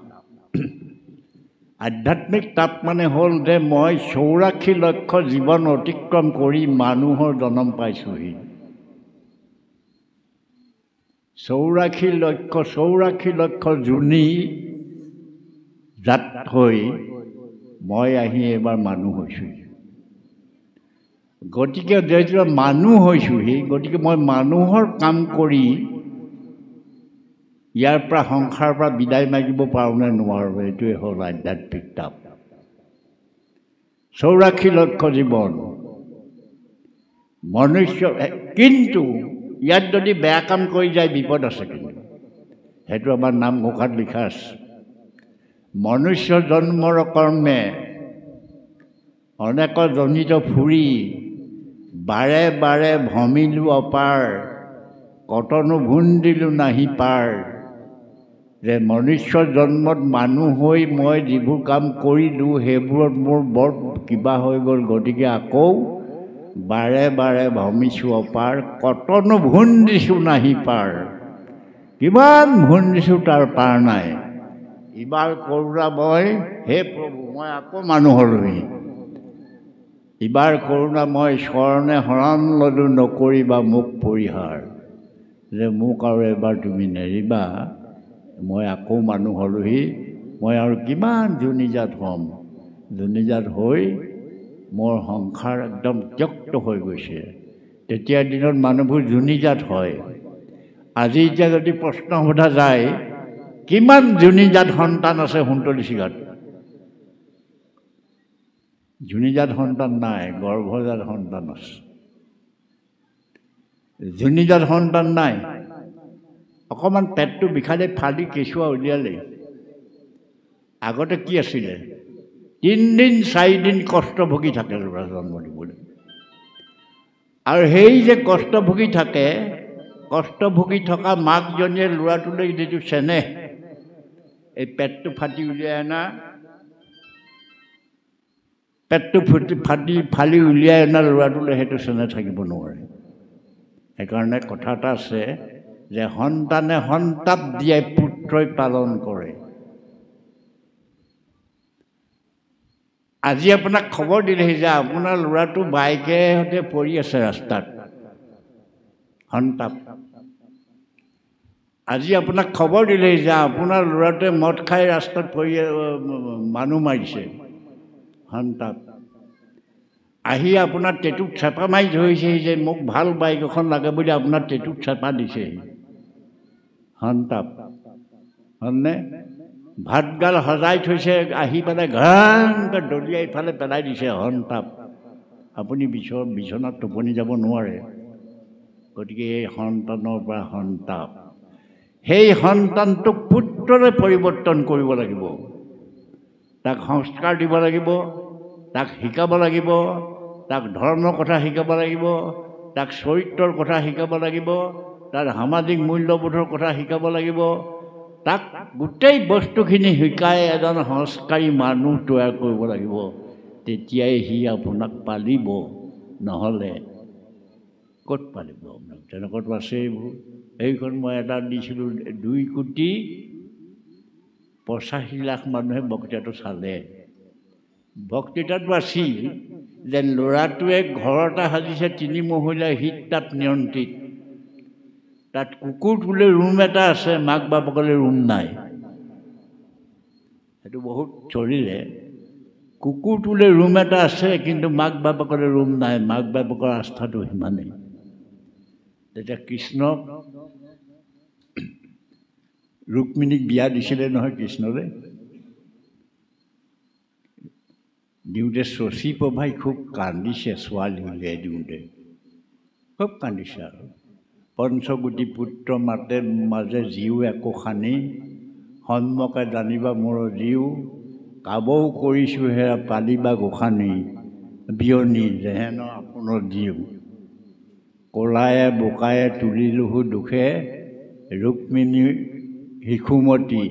S1: আধ্যাত্মিক তাপ মানে হ'ল যে মই 84 লক্ষ জীৱন অতিক্ৰম কৰি মানুহৰ জন্ম পাইছোঁহি। 84 লক্ষ জোনী জাত হৈ মই আহি এইবাৰ মানুহ হৈছোঁহি। গতিকে যিহেতু মানুহ হৈছোঁহি, গতিকে মই মানুহৰ কাম কৰি ইয়াৰ পৰা সংসাৰৰ পৰা বিদায় মাগিব পাৰোঁ নে নোৱাৰোঁ, এইটোৱে হ'ল আধ্যাত্মিক তাপ। 84 লক্ষ জীৱন মনুষ্য, কিন্তু ইয়াত যদি বেয়া কাম কৰি যায় বিপদ আছে। কিন্তু সেইটো আমাৰ নামঘোষাত লিখা আছে, মনুষ্য জন্মৰ কৰ্মে অনেক জনিত ফুৰি বাৰে বাৰে ভমিলোঁ অপাৰ, কতনো ভুন দিলোঁ নাহি পাৰ। যে মনুষ্য জন্মত মানুহ হৈ মই যিবোৰ কাম কৰিলোঁ সেইবোৰত মোৰ বৰ কিবা হৈ গ'ল, গতিকে আকৌ বাৰে বাৰে ভমিছোঁ অপাৰ, কতনো ভুন দিছোঁ নাহি পাৰ। কিমান ভুন দিছোঁ তাৰ পাৰ নাই। ইবাৰ কৰোণাময়, হে প্ৰভু মই আকৌ মানুহ হ'লোহি। ইবাৰ কৰোণাময় শৰণে শৰণ ল'লোঁ, নকৰিবা মোক পৰিহাৰ। যে মোক আৰু এবাৰ তুমি নেৰিবা, মই আকৌ মানুহ হ'লোহি। মই আৰু কিমান জুনিজাত হ'ম, জুনিজাত হৈ মোৰ সংসাৰ একদম ত্যক্ত হৈ গৈছে। তেতিয়াৰ দিনত মানুহবোৰ জুনিজাত হয়। আজি এতিয়া যদি প্ৰশ্ন সোধা যায় কিমান জুনিজাত সন্তান আছে সুন্তলীচিগাত? জুনিজাত সন্তান নাই, গৰ্ভজাত সন্তান আছে। জুনিজাত সন্তান নাই। অকণমান পেটটো বিষালে ফালি কেঁচুৱা উলিয়ালে। আগতে কি আছিলে? 3 দিন 4 দিন কষ্ট ভুগি থাকে ল'ৰা জন্ম দিবলৈ। আৰু সেই যে কষ্ট ভুগি থাকে, কষ্ট ভুগি থকা মাকজনীয়ে ল'ৰাটোলৈ যিটো চেনেহ, এই পেটটো ফাটি উলিয়াই অনা, পেটটো ফালি উলিয়াই অনা ল'ৰাটোলৈ সেইটো চেনেহ থাকিব নোৱাৰে। সেইকাৰণে কথা এটা আছে যে সন্তানে সন্তাপ দিয়াই পুত্ৰই পালন কৰে। আজি আপোনাক খবৰ দিলেহি যে আপোনাৰ ল'ৰাটো বাইকে সৈতে পৰি আছে ৰাস্তাত, সন্তাপ। আজি আপোনাক খবৰ দিলেহি যে আপোনাৰ ল'ৰাটোৱে মদ খাই ৰাস্তাত পৰি মানুহ মাৰিছে, সন্তাপ। আহি আপোনাৰ টেটুত চেপা মাৰি ধৰিছেহি যে মোক ভাল বাইক এখন লাগে বুলি আপোনাৰ টেটুত চেপা দিছেহি, সন্তাপ। হয়নে? ভাতগাল সজাই থৈছে, আহি পেলাই ঘাংকৈ দলিয়াই ইফালে পেলাই দিছে, সন্তাপ। আপুনি বিচনাত টোপনি যাব নোৱাৰে। গতিকে এই সন্তানৰ পৰা সন্তাপ। সেই সন্তানটোক পুত্ৰৰে পৰিৱৰ্তন কৰিব লাগিব। তাক সংস্কাৰ দিব লাগিব, তাক শিকাব লাগিব, তাক ধৰ্মৰ কথা শিকাব লাগিব, তাক চৰিত্ৰৰ কথা শিকাব লাগিব, তাক সামাজিক মূল্যবোধৰ কথা শিকাব লাগিব। তাক গোটেই বস্তুখিনি শিকাই এজন সংস্কাৰী মানুহ তৈয়াৰ কৰিব লাগিব। তেতিয়াই সি আপোনাক পালিব, নহ'লে ক'ত পালিব আপোনাক? তেনেকুৱাতো আছে এইবোৰ। এইখন মই এটা দিছিলোঁ, 2,85,00,000 মানুহে বক্তৃতাটো চালে। বক্তৃতাটো আছিল যে ল'ৰাটোৱে ঘৰ এটা সাজিছে 3 মহলীয়া, শীত তাপ নিয়ন্ত্ৰিত। তাত কুকুৰটোলৈ ৰুম এটা আছে, মাক বাপেকলৈ ৰুম নাই। সেইটো বহুত চলিলে। কুকুৰটোলৈ ৰুম এটা আছে, কিন্তু মাক বাপেকলৈ ৰুম নাই। মাক বাপেকৰ আস্থাটো সিমানেই। তেতিয়া কৃষ্ণক ৰুক্মিণীক বিয়া দিছিলে নহয়, কৃষ্ণলৈ দিওঁতে শশীপ্ৰভাই খুব কান্দিছে, ছোৱালী উলিয়াই দিওঁতে খুব কান্দিছে। আৰু পঞ্চকোটি পুত্ৰ মাতে মাজে জীও একো খানি সন্মুখে জানিবা মোৰ জীও কাবও কৰিছোঁ হেৰা পালিবা গোসানী বিয়নী যেহেন আপোনাৰ জীও কলায়ে বোকায়ে তুলিলোহু দুখে ৰুক্মিণী শিশুমতী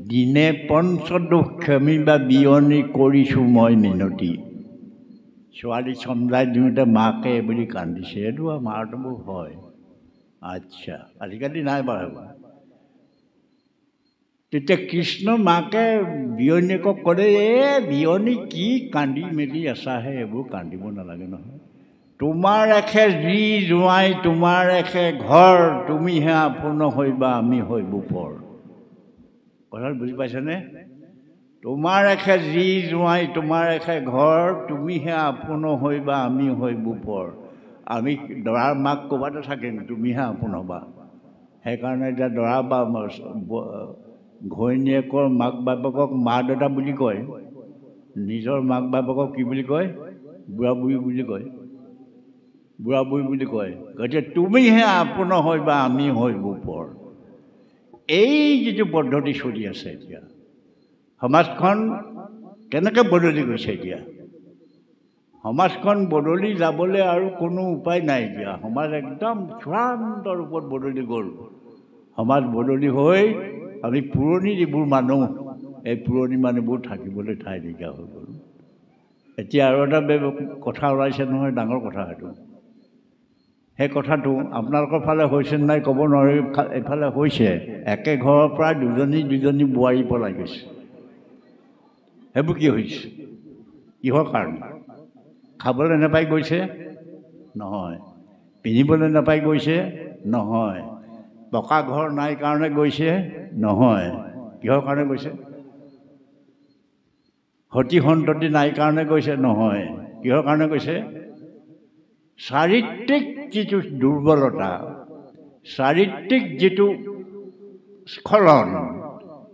S1: দিনে পঞ্চদোষ ক্ষমিবা বিয়নী কৰিছোঁ মই মিনতি ছোৱালী চমজাই দিওঁতে মাকে বুলি কান্দিছে এইটো মাৰটো হয় আচ্ছা আজিকালি নাই বাৰু তেতিয়া কৃষ্ণ মাকে বিয়নীয়েকক ক'লে বিয়নী কি কান্দি মেলি আছাহে এইবোৰ কান্দিব নালাগে নহয় তোমাৰ এখে যি জোঁৱাই তোমাৰ এখে ঘৰ তুমিহে আপোন হৈবা আমি হৈব পৰ কথাটো বুজি পাইছেনে তোমাৰ এখে যি জোঁৱাই তোমাৰ এখে ঘৰ তুমিহে আপোন হৈবা আমি হৈব পৰ আমি দৰাৰ মাক ক'ৰবাতে থাকিম তুমিহে আপোন হ'বা সেইকাৰণে এতিয়া দৰা বা ঘৈণীয়েকৰ মাক বাপেকক মা দেউতা বুলি কয় নিজৰ মাক বাপেকক কি বুলি কয় বুঢ়া বুঢ়ী বুলি কয় বুঢ়া বুঢ়ী বুলি কয় গতিকে তুমিহে আপোন হৈবা আমি হৈব পৰ এই যিটো পদ্ধতি চলি আছে এতিয়া সমাজখন কেনেকৈ বদলি গৈছে এতিয়া সমাজখন বদলি যাবলৈ আৰু কোনো উপায় নাই এতিয়া সমাজ একদম চূড়ান্ত ৰূপত বদলি গ'ল সমাজ বদলি হৈ আমি পুৰণি যিবোৰ মানুহ এই পুৰণি মানুহবোৰ থাকিবলৈ ঠাই নাইকিয়া হৈ গ'ল এতিয়া আৰু এটা কথা ওলাইছে নহয় ডাঙৰ কথা সেইটো সেই কথাটো আপোনালোকৰ ফালে হৈছে নাই ক'ব নোৱাৰি এইফালে হৈছে একে ঘৰৰ পৰা দুজনী বোৱাৰী পলাই গৈছে সেইবোৰ কি হৈছে কিহৰ কাৰণে খাবলৈ নাপাই গৈছে নহয় পিন্ধিবলৈ নাপাই গৈছে নহয় পকা ঘৰ নাই কাৰণে গৈছে নহয় কিহৰ কাৰণে গৈছে সতি সন্ততি নাই কাৰণে গৈছে নহয় কিহৰ কাৰণে গৈছে চাৰিত্ৰিক যিটো দুৰ্বলতা চাৰিত্ৰিক যিটো স্খলন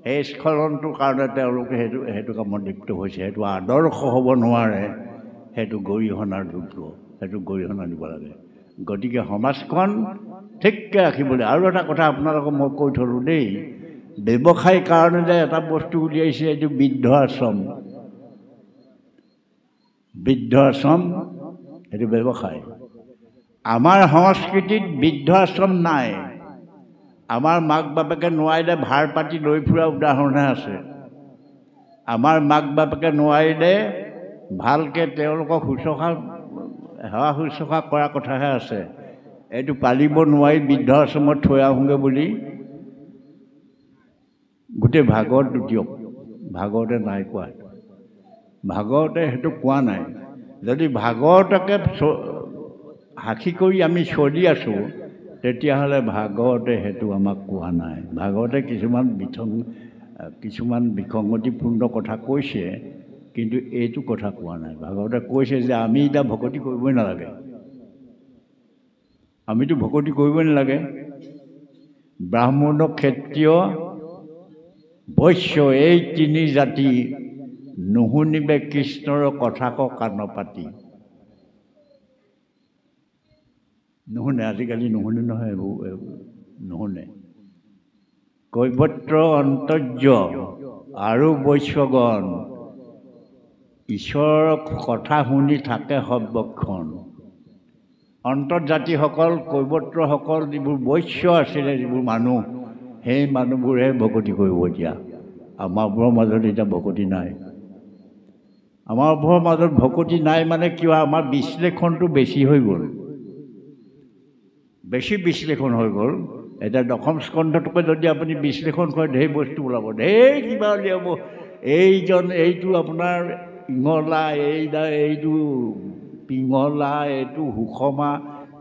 S1: সেই স্খলনটোৰ কাৰণে তেওঁলোকে সেইটো কামত লিপ্ত হৈছে সেইটো আদৰ্শ হ'ব নোৱাৰে সেইটো গৰিহণাৰ যোগ্য সেইটো গৰিহণা দিব লাগে গতিকে সমাজখন ঠিককৈ ৰাখিবলৈ আৰু এটা কথা আপোনালোকক মই কৈ থ'লোঁ দেই ব্যৱসায়ৰ কাৰণে যে এটা বস্তু উলিয়াইছে এইটো বৃদ্ধ আশ্ৰম সেইটো ব্যৱসায় আমাৰ সংস্কৃতিত বৃদ্ধ আশ্ৰম নাই আমাৰ মাক বাপেকে নোৱাৰিলে ভাৰ পাতি লৈ ফুৰা উদাহৰণহে আছে আমাৰ মাক বাপেকে নোৱাৰিলে ভালকৈ তেওঁলোকক সেৱা শুশ্ৰূষা কৰা কথাহে আছে এইটো পালিব নোৱাৰি বৃদ্ধ আশ্ৰমত থৈ আহোঁগৈ বুলি গোটেই ভাগৱত দিয়ক ভাগৱতে নাই কোৱা ভাগৱতে সেইটো কোৱা নাই যদি ভাগৱতকে সাক্ষী কৰি আমি চলি আছোঁ তেতিয়াহ'লে ভাগৱতে সেইটো আমাক কোৱা নাই ভাগৱতে কিছুমান বিসংগতিপূৰ্ণ কথা কৈছে কিন্তু এইটো কথা কোৱা নাই ভাগৱতে কৈছে যে আমি এতিয়া ভকতি কৰিবই নালাগে আমিতো ভকতি কৰিবই নালাগে ব্ৰাহ্মণ ক্ষত্ৰিয় বৈশ্য এই তিনি জাতি নুশুনিবে কৃষ্ণৰ কথাক কাণ পাতি নুশুনে আজিকালি নুশুনে নহয় এইবোৰ নুশুনে কৈবত্ৰ অন্তৰ্য আৰু বৈশ্যগণ ঈশ্বৰৰ কথা শুনি থাকে সৰ্বক্ষণ অন্তৰ্জাতিসকল কৈবত্ৰসকল যিবোৰ বৈশ্য আছিলে যিবোৰ মানুহ সেই মানুহবোৰেহে ভকতি কৰিব এতিয়া আমাৰবোৰৰ মাজত এতিয়া ভকতি নাই আমাৰবোৰৰ মাজত ভকতি নাই মানে কিয় আমাৰ বিশ্লেষণটো বেছি হৈ গ'ল বেছি বিশ্লেষণ হৈ গ'ল এতিয়া দশম স্কন্ধটোকে যদি আপুনি বিশ্লেষণ কৰে ঢেৰ বস্তু ওলাব ঢেৰ কিবা উলিয়াব এইটো আপোনাৰ ইঙলা এইটো পিঙলা এইটো সুষমা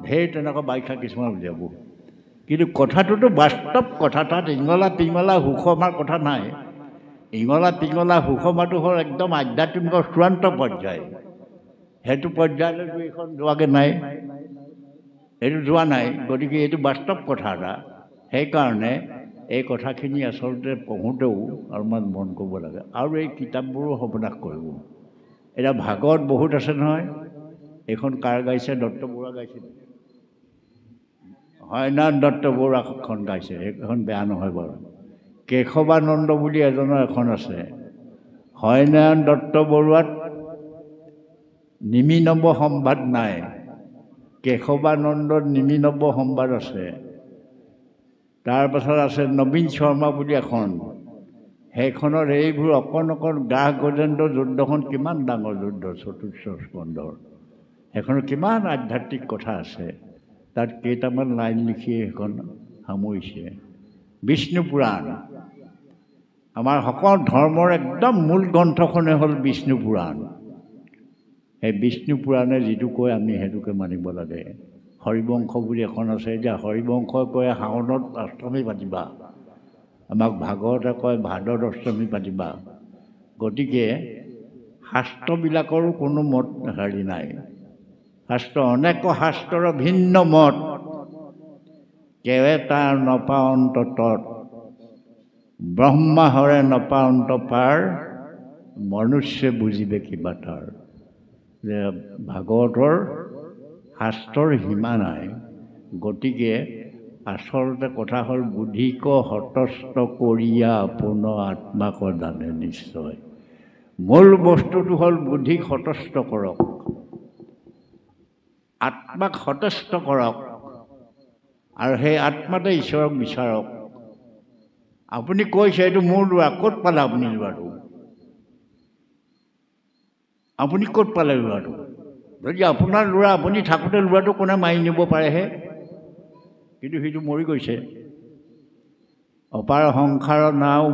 S1: ঢেৰ তেনেকুৱা ব্যাখ্যা কিছুমান উলিয়াব কিন্তু কথাটোতো বাস্তৱ কথা তাত ইঙলা পিঙলা সুষমাৰ কথা নাই ইঙলা পিঙলা সুষমাটো হ'ল একদম আধ্যাত্মিকৰ চূড়ান্ত পৰ্যায় সেইটো পৰ্যায়লৈতো এইখন যোৱাগৈ নাই এইটো যোৱা নাই গতিকে এইটো বাস্তৱ কথা এটা সেইকাৰণে এই কথাখিনি আচলতে পঢ়োঁতেও অলপমান মন কৰিব লাগে আৰু এই কিতাপবোৰো সৰ্বনাশ কৰিব এতিয়া ভাগৱত বহুত আছে নহয় এইখন কাৰ গাইছে দত্ত বৰুৱা গাইছে হয়নাৰায়ণ দত্ত বৰুৱাখন গাইছে, সেইখন বেয়া নহয় বাৰু। কেশৱানন্দ বুলি এজনৰ এখন আছে। হয়নাৰায়ণ দত্ত বৰুৱাত নিমিনৱ সম্বাদ নাই, কেশৱানন্দৰ নিমিনৱ সম্বাদ আছে। তাৰপাছত আছে নবীন শৰ্মা বুলি এখন, সেইখনত এইবোৰ অকণ অকণ দাস গজেন্দ্ৰ যুদ্ধখন কিমান ডাঙৰ যুদ্ধ, চতুৰ্থ স্কন্ধৰ, সেইখনত কিমান আধ্যাত্মিক কথা আছে। তাত কেইটামান লাইন লিখি সেইখন সামৰিছে। বিষ্ণু পুৰাণ, আমাৰ সকলো ধৰ্মৰ একদম মূল গ্ৰন্থখনে হ'ল বিষ্ণু পুৰাণ। সেই বিষ্ণু পুৰাণে যিটো কয় আমি সেইটোকে মানিব লাগে। হৰিবংশ বুলি এখন আছে, এতিয়া হৰিবংশই কয় শাওণত অষ্টমী পাতিবা, আমাক ভাগৱতে কয় ভাদত অষ্টমী পাতিবা। গতিকে শাস্ত্ৰবিলাকৰো কোনো মত হেৰি নাই, শাস্ত্ৰ অনেক শাস্ত্ৰৰ ভিন্ন মত। কেৱে তাৰ নপাৱন্ত তত, ব্ৰহ্মা হৰে নপাৱন্ত পাৰ, মনুষ্য বুজিবে কিবা তাৰ। যে ভাগৱতৰ শাস্ত্ৰৰ সীমা নাই। গতিকে আচলতে কথা হ'ল বুদ্ধিক হতস্থ কৰিয়া আপোন আত্মাক জানে নিশ্চয়। মূল বস্তুটো হ'ল বুদ্ধিক হতস্থ কৰক, আত্মাক হতস্থ কৰক, আৰু সেই আত্মাতে ঈশ্বৰক বিচাৰক। আপুনি কৈছে এইটো মোৰ ল'ৰা, ক'ত পালে আপুনি ল'ৰাটো? আপুনি ক'ত পালে ল'ৰাটো? যদি আপোনাৰ ল'ৰা, আপুনি থাকোঁতে ল'ৰাটো কোনে মাৰি নিব পাৰেহে, কিন্তু সিটো মৰি গৈছে। অপাৰ সংসাৰৰ নাও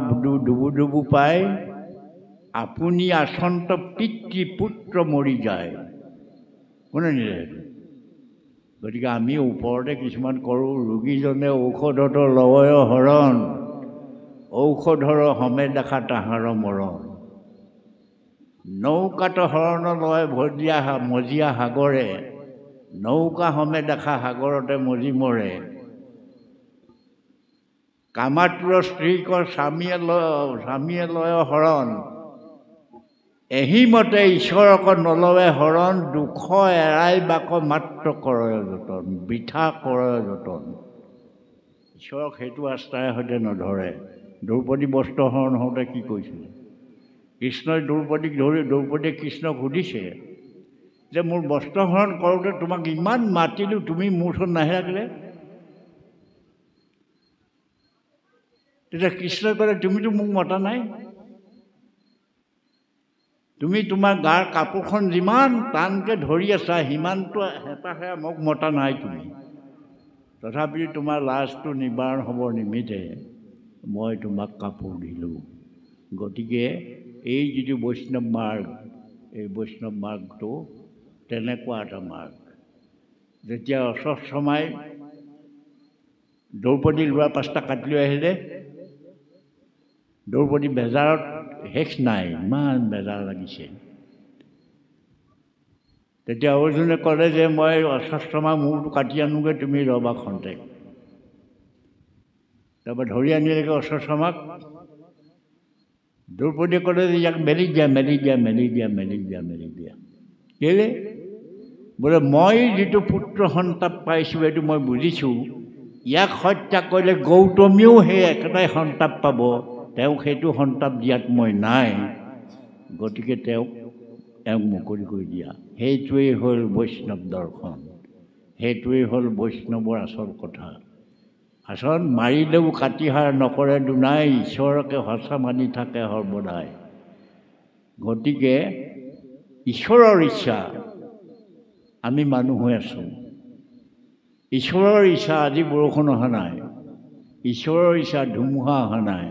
S1: ডুবু ডুবু পাই, আপুনি আচন্ত পিতৃ পুত্ৰ মৰি যায়। কোনে নিলে সেইটো? গতিকে আমি ওপৰতে কিছুমান কৰোঁ, ৰোগীজনে ঔষধত লয় হৰণ, ঔষধৰ সমে দেখা তাহাৰ মৰণ। নৌকাত হৰণ লয় মজিয়া সাগৰে, নৌকা সমে দেখা সাগৰতে মজি মৰে। কামাতুৰ স্ত্ৰীকৰ স্বামীয়ে লয় হৰণ, এহিমতে ঈশ্বৰক নলৱে হৰণ, দুখ এৰাই বাক মাত্ৰ কৰয় যতন, বৃথা কৰয় যতন। ঈশ্বৰক সেইটো আস্থাৰে সৈতে নধৰে। দ্ৰৌপদী বস্ত্ৰ হৰণ হওঁতে কি কৈছিলে? কৃষ্ণই দ্ৰৌপদীক ধৰি, দ্ৰৌপদীয়ে কৃষ্ণক সুধিছে যে মোৰ বস্ত্ৰ হৰণ কৰোঁতে তোমাক ইমান মাতিলোঁ, তুমি মোৰ ওচৰত নাহিলা কেলে? তেতিয়া কৃষ্ণই ক'লে তুমিতো মোক মতা নাই, তুমি তোমাৰ গাৰ কাপোৰখন যিমান টানকৈ ধৰি আছা সিমানটো হেঁপাহে মোক মতা নাই তুমি। তথাপিও তোমাৰ লাজটো নিবাৰণ হ'ব নিমিত্তে মই তোমাক কাপোৰ দিলোঁ। গতিকে এই যিটো বৈষ্ণৱ মাৰ্গ, এই বৈষ্ণৱ মাৰ্গটো তেনেকুৱা এটা মাৰ্গ। যেতিয়া অশ্বত্থামাই দ্ৰৌপদীৰ ল'ৰা 5টা কাটি লৈ আহিলে, দ্ৰৌপদী বেজাৰত শেষ নাই, ইমান বেজাৰ লাগিছে। তেতিয়া অৰ্জুনে ক'লে যে মই অশ্বত্থামাৰ মূৰটো কাটি আনোগৈ, তুমি ৰ'বা খন্তেক। তাৰপৰা ধৰি আনিলেগৈ অশ্বত্থামাক। দ্ৰৌপদীয়ে ক'লে যে ইয়াক মেলি দিয়া, মেলি দিয়া, মেলি দিয়া, মেলি দিয়া, মেলি দিয়া। কেলে? বোলে মই যিটো পুত্ৰ সন্তাপ পাইছোঁ এইটো মই বুজিছোঁ, ইয়াক হত্যা কৰিলে গৌতমীও সেই একেটাই সন্তাপ পাব, তেওঁক সেইটো সন্তাপ দিয়াত মই নাই। গতিকে তেওঁক মুকলি কৰি দিয়া। সেইটোৱেই হ'ল বৈষ্ণৱ দৰ্শন, সেইটোৱেই হ'ল বৈষ্ণৱৰ আচল কথা। আচল মাৰিলেও কাটিহাৰ নকৰে দুনাই, ঈশ্বৰকে সঁচা মানি থাকে সৰ্বদাই। গতিকে ঈশ্বৰৰ ইচ্ছা, আমি মানুহ হৈ আছোঁ। ঈশ্বৰৰ ইচ্ছা আজি বৰষুণ অহা নাই, ঈশ্বৰৰ ইচ্ছা ধুমুহা অহা নাই,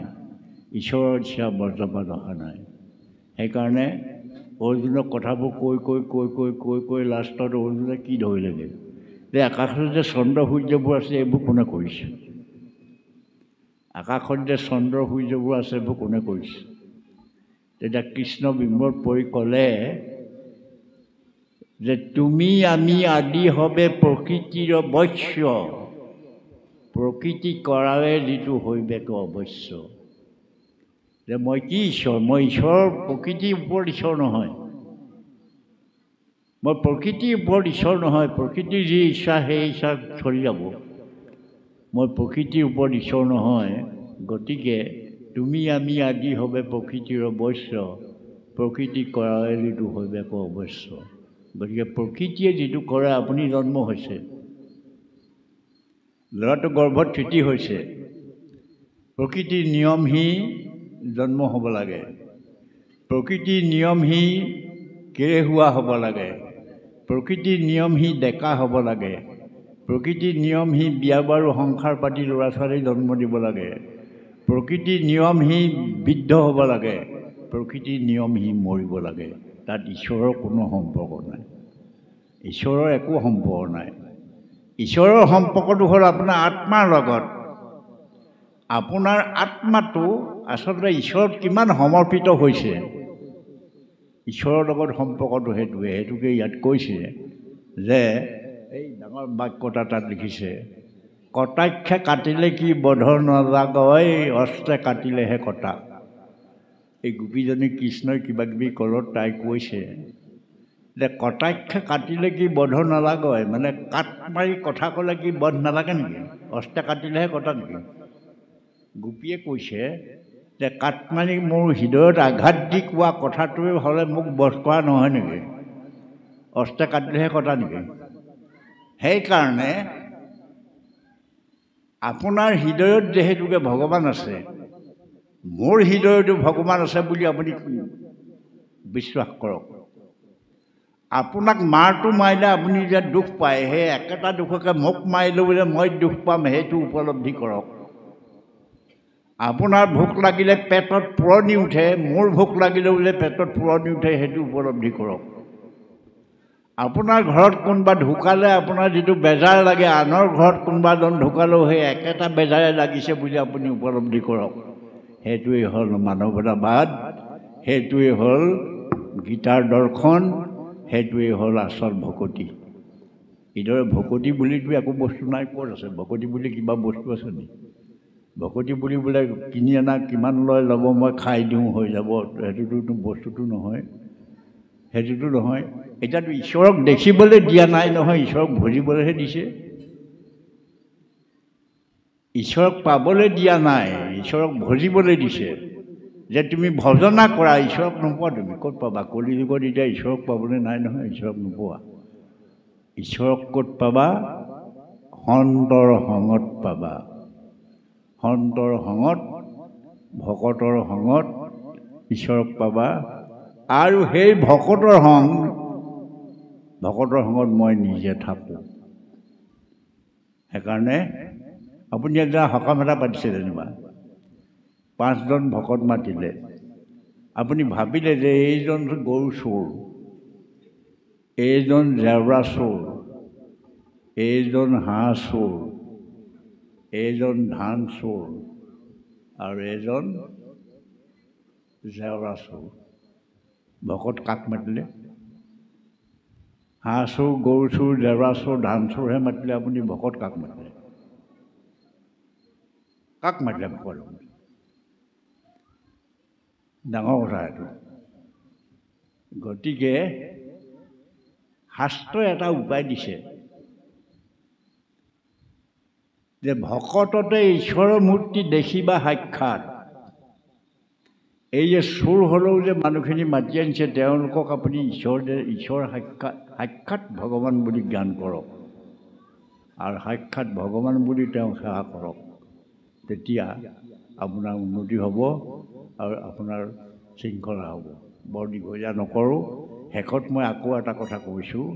S1: ঈশ্বৰৰ ইচ্ছা বজ্ৰপাত অহা নাই। সেইকাৰণে অৰ্জুনক কথাবোৰ কৈ লাষ্টত অৰ্জুনে কি ধৰিলেগৈ যে আকাশত যে চন্দ্ৰ সূৰ্যবোৰ আছে এইবোৰ কোনে কৰিছে? আকাশত যে চন্দ্ৰ সূৰ্যবোৰ আছে এইবোৰ কোনে কৰিছে? তেতিয়া কৃষ্ণ বিমত পৰি ক'লে যে তুমি আমি আদি হবে প্ৰকৃতিৰ বশ্য, প্ৰকৃতি কৰাৱে যিটো হৈবেক অৱশ্য। যে মই কি ঈশ্বৰ? মই ঈশ্বৰৰ প্ৰকৃতিৰ ওপৰত ঈশ্বৰ নহয়, মই প্ৰকৃতিৰ ওপৰত ঈশ্বৰ নহয়। প্ৰকৃতিৰ যি ইচ্ছা সেই ইচ্ছা চলি যাব। মই প্ৰকৃতিৰ ওপৰত ঈশ্বৰ নহয়, গতিকে তুমি আমি আদি হবে প্ৰকৃতিৰ অৱশ্য, প্ৰকৃতি কৰাৰে যিটো হৈবেক অৱশ্য। গতিকে প্ৰকৃতিয়ে যিটো কৰে, আপুনি জন্ম হৈছে, ল'ৰাটো গৰ্ভত থিতি হৈছে, প্ৰকৃতিৰ নিয়ম সি জন্ম হ'ব লাগে, প্ৰকৃতিৰ নিয়ম সি কেৰেহুৱা হ'ব লাগে, প্ৰকৃতিৰ নিয়ম সি ডেকা হ'ব লাগে, প্ৰকৃতিৰ নিয়ম সি বিয়া বাৰু সংসাৰ পাতি ল'ৰা ছোৱালী জন্ম দিব লাগে, প্ৰকৃতিৰ নিয়ম সি বৃদ্ধ হ'ব লাগে, প্ৰকৃতিৰ নিয়ম সি মৰিব লাগে। তাত ঈশ্বৰৰ কোনো সম্পৰ্ক নাই, ঈশ্বৰৰ একো সম্পৰ্ক নাই। ঈশ্বৰৰ সম্পৰ্কটো হ'ল আপোনাৰ আত্মাৰ লগত। আপোনাৰ আত্মাটো আচলতে ঈশ্বৰত কিমান সমৰ্পিত হৈছে, ঈশ্বৰৰ লগত সম্পৰ্কটো সেইটোকে ইয়াত কৈছে যে এই ডাঙৰ বাক্যটা তাত লিখিছে, কটাক্ষে কাটিলে কি বধ নালাগয়, অস্ত্ৰে কাটিলেহে কটা। এই গোপীজনী কৃষ্ণই কিবা কিবি কলত তাই কৈছে যে কটাক্ষে কাটিলে কি বধ নালাগয়, মানে কাট মাৰি কথা ক'লে কি বধ নালাগে নেকি? অস্ত্ৰে কাটিলেহে কটা নেকি? গোপীয়ে কৈছে যে কাট মাৰি মোৰ হৃদয়ত আঘাত দি কোৱা কথাটোৱে হ'লে মোক বধ কৰা নহয় নেকি? অস্ত্ৰে কাটিলেহে কটা নেকি? সেইকাৰণে আপোনাৰ হৃদয়ত যিহেতুকে ভগৱান আছে, মোৰ হৃদয়তো ভগৱান আছে বুলি আপুনি বিশ্বাস কৰক। আপোনাক মাৰটো মাৰিলে আপুনি যে দুখ পায়, সেই একেটা দুখকে মোক মাৰিলেও যে মই দুখ পাম সেইটো উপলব্ধি কৰক। আপোনাৰ ভোক লাগিলে পেটত পুৰণি উঠে, মোৰ ভোক লাগিলেও যে পেটত পুৰণি উঠে সেইটো উপলব্ধি কৰক। আপোনাৰ ঘৰত কোনোবা ঢুকালে আপোনাৰ যিটো বেজাৰ লাগে, আনৰ ঘৰত কোনোবাজন ঢুকালেও সেই একেটা বেজাৰে লাগিছে বুলি আপুনি উপলব্ধি কৰক। সেইটোৱেই হ'ল মানৱতাবাদ, সেইটোৱেই হ'ল গীতাৰ দৰ্শন, সেইটোৱেই হ'ল আচল ভকতি। ইদৰে ভকতি বুলিতো একো বস্তু নাই। ক'ত আছে ভকতি বুলি? কিবা বস্তু আছে নেকি? ভকতি বুলি বোলে কিনি অনা কিমান ল'ব মই খাই দিওঁ হৈ যাব, সেইটোতো বস্তুটো নহয়, সেইটোতো নহয়। এতিয়াতো ঈশ্বৰক দেখিবলৈ দিয়া নাই নহয়, ঈশ্বৰক ভজিবলৈহে দিছে। ঈশ্বৰক পাবলৈ দিয়া নাই, ঈশ্বৰক ভজিবলৈ দিছে। যে তুমি ভজনা কৰা, ঈশ্বৰক নোপোৱা। তুমি ক'ত পাবা? কলিযুগত এতিয়া ঈশ্বৰক পাবলৈ নাই নহয়, ঈশ্বৰক নোপোৱা। ঈশ্বৰক ক'ত পাবা? সন্তৰ সংগত পাবা। সন্তৰ সংগত, ভকতৰ সংগত ঈশ্বৰক পাবা। আৰু সেই ভকতৰ সংগত মই নিজে থাকোঁ। সেইকাৰণে আপুনি এটা সকাম এটা পাতিছে যেনিবা, 5জন ভকত মাতিলে, আপুনি ভাবিলে যে এইজন গৰু চোৰ, এইজন জেওৰা চোৰ, এইজন হাঁহ চোৰ, এইজন ধান চোৰ আৰু এইজন জেওৰা চোৰ। ভকত কাক মাতিলে? হাঁহ চোৰ, গৰু চোৰ, জেওৰা চোৰ, ধান চোৰহে মাতিলে। আপুনি ভকত কাক মাতিলে? কাক মাতিলে ভকত? ডাঙৰ কথা এইটো। গতিকে শাস্ত্ৰই এটা উপায় দিছে যে ভকততে ঈশ্বৰৰ মূৰ্তি দেখিবা সাক্ষাৎ। এই যে চোৰ হ'লেও যে মানুহখিনি মাতি আনিছে, তেওঁলোকক আপুনি ঈশ্বৰ সাক্ষাৎ ভগৱান বুলি জ্ঞান কৰক আৰু সাক্ষাৎ ভগৱান বুলি তেওঁক সেৱা কৰক। তেতিয়া আপোনাৰ উন্নতি হ'ব আৰু আপোনাৰ শৃংখলা হ'ব। বৰ দীঘলীয়া নকৰোঁ। শেষত মই আকৌ এটা কথা কৈছোঁ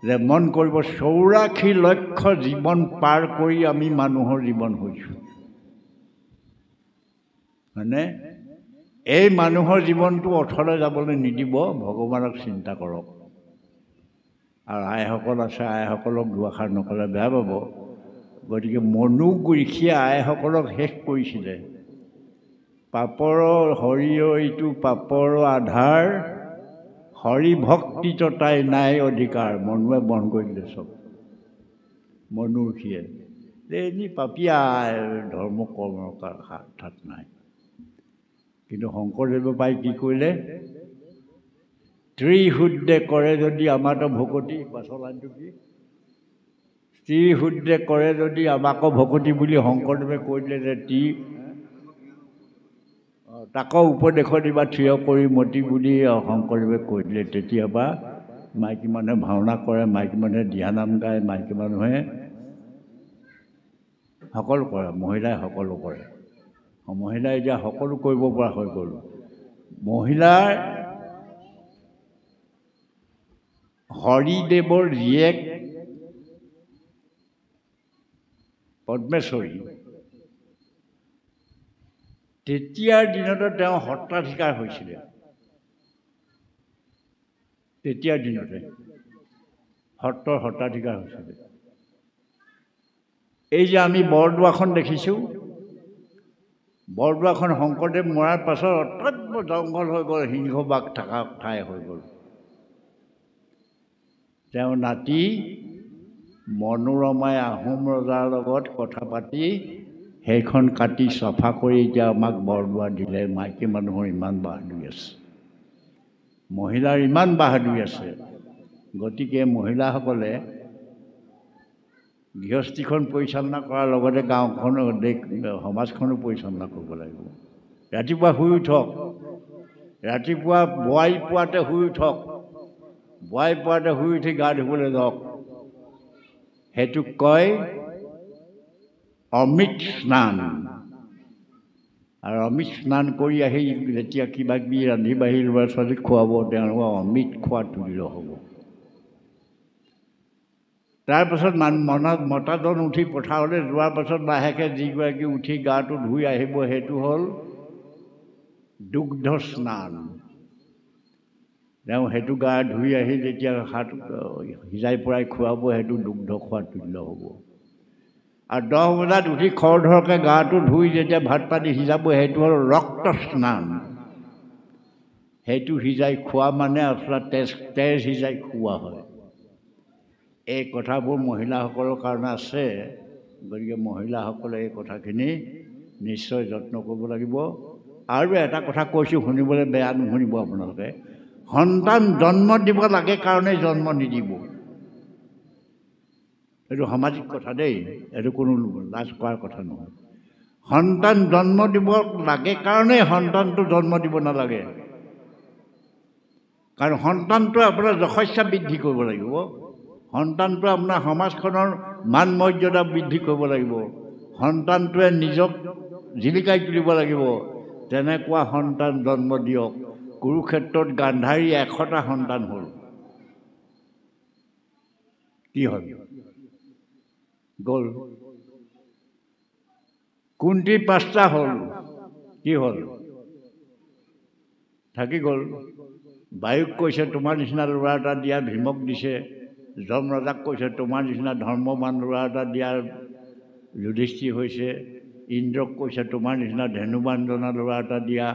S1: যে মন কৰিব, 84 লক্ষ জীৱন পাৰ কৰি আমি মানুহৰ জীৱন হৈছোঁ, হয়নে? এই মানুহৰ জীৱনটো অথলে যাবলৈ নিদিব, ভগৱানক চিন্তা কৰক। আৰু আইসকল আছে, আইসকলক দুআষাৰ নক'লে বেয়া পাব। গতিকে মনুক ঋষিয়ে আইসকলক শেষ কৰিছিলে, পাপৰ হৰিয়ইটো পাপৰ আধাৰ, হৰি ভক্তিত তাই নাই অধিকাৰ। মনুৱে বন্ধ কৰি দিলে চব। মনু ঋষিয়ে যে এনেই পাপীয়া ধৰ্ম কৰ্মৰ ঠাত নাই। কিন্তু শংকৰদেৱে পাই কি কৰিলে? ত্ৰিশুদ্ধে কৰে যদি আমাৰতো ভকতি, পাছৰ লাইনটো কি? ত্ৰিশুদ্ৰে কৰে যদি আমাকো ভকতি বুলি শংকৰদেৱে কৈ দিলে যে তাকো উপদেশ দিবা থিয় কৰি মতি বুলি শংকৰদেৱে কৈ দিলে। তেতিয়াবা মাইকী মানুহে ভাওনা কৰে, মাইকী মানুহে দিহানাম গায়, মাইকী মানুহে সকলো কৰে, মহিলাই সকলো কৰে। মহিলাই এতিয়া সকলো কৰিব পৰা হৈ গ'ল। মহিলাৰ হৰিদেৱৰ জীয়েক পদ্মেশ্বৰী তেতিয়াৰ দিনতে তেওঁ সত্ৰাধিকাৰ হৈছিলে। তেতিয়াৰ দিনতে সত্ৰৰ সত্ৰাধিকাৰ হৈছিলে। এই যে আমি বৰদোৱাখন দেখিছোঁ, বৰদোৱাখন শংকৰদেৱ মৰাৰ পাছত অত্যন্ত জংঘল হৈ গ'ল, সিংহ বাঘ থকা ঠাই হৈ গ'ল। তেওঁ নাতি মনোৰমাই আহোম ৰজাৰ লগত কথা পাতি সেইখন কাটি চফা কৰি এতিয়া আমাক বৰদোৱা দিলে। মাইকী মানুহৰ ইমান বাহাদুৰি আছে, মহিলাৰ ইমান বাহাদুৰি আছে। গতিকে মহিলাসকলে গৃহস্থীখন পৰিচালনা কৰাৰ লগতে গাঁওখন সমাজখনো পৰিচালনা কৰিব লাগিব। ৰাতিপুৱা শুই উঠক, ৰাতিপুৱা বোৱাৰী পোৱাতে শুই উঠক, বোৱাৰী পোৱাতে শুই উঠি গা ধুবলৈ যাওক। সেইটোক কয় অমৃত স্নান। আৰু অমৃত স্নান কৰি আহি যেতিয়া কিবা কিবি ৰান্ধি বাঢ়ি ল'ৰা ছোৱালীক খুৱাব, তেওঁলোকক অমৃত খোৱা তুল্য হ'ব। তাৰপাছত মতাজন উঠি পথাৰলৈ যোৱাৰ পাছত লাহেকৈ যিগৰাকী উঠি গাটো ধুই আহিব, সেইটো হ'ল দুগ্ধ স্নান। তেওঁ সেইটো গা ধুই আহি যেতিয়া হাত সিজাই পৰাই খুৱাব, সেইটো দুগ্ধ খোৱা তুল্য হ'ব। আৰু 10 বজাত উঠি খৰধৰকৈ গাটো ধুই যেতিয়া ভাত পানী সিজাব, সেইটো হ'ল ৰক্ত স্নান। সেইটো সিজাই খোৱা মানে আচলতে তেজ সিজাই খোৱা হয়। এই কথাবোৰ মহিলাসকলৰ কাৰণে আছে। গতিকে মহিলাসকলে এই কথাখিনি নিশ্চয় যত্ন কৰিব লাগিব। আৰু এটা কথা কৈছোঁ, শুনিবলৈ বেয়া নুশুনিব আপোনালোকে। সন্তান জন্ম দিব লাগে কাৰণেই জন্ম নিদিব। এইটো সামাজিক কথা দেই, এইটো কোনো লাজ কৰাৰ কথা নহয়। সন্তান জন্ম দিব লাগে কাৰণেই সন্তানটো জন্ম দিব নালাগে। কাৰণ সন্তানটোৱে আপোনাৰ যশস্যা বৃদ্ধি কৰিব লাগিব, সন্তানটোৱে আপোনাৰ সমাজখনৰ মান মৰ্যাদা বৃদ্ধি কৰিব লাগিব, সন্তানটোৱে নিজক জিলিকাই তুলিব লাগিব। তেনেকুৱা সন্তান জন্ম দিয়ক। কুৰুক্ষেত্ৰত গান্ধাৰী 100টা সন্তান হ'ল। কি হ'ল? গ'ল। কুন্তীৰ 5টা হ'ল। কি হ'ল? থাকি গ'ল। বায়ুক কৈছে তোমাৰ নিচিনা ল'ৰা এটা দিয়া, ভীমক দিছে। যম ৰজাক কৈছে তোমাৰ নিচিনা ধৰ্মৱান ল'ৰা এটা দিয়াৰ যুধিষ্ঠিৰ হৈছে। ইন্দ্ৰক কৈছে তোমাৰ নিচিনা ধেনুবান জনা ল'ৰা এটা দিয়া,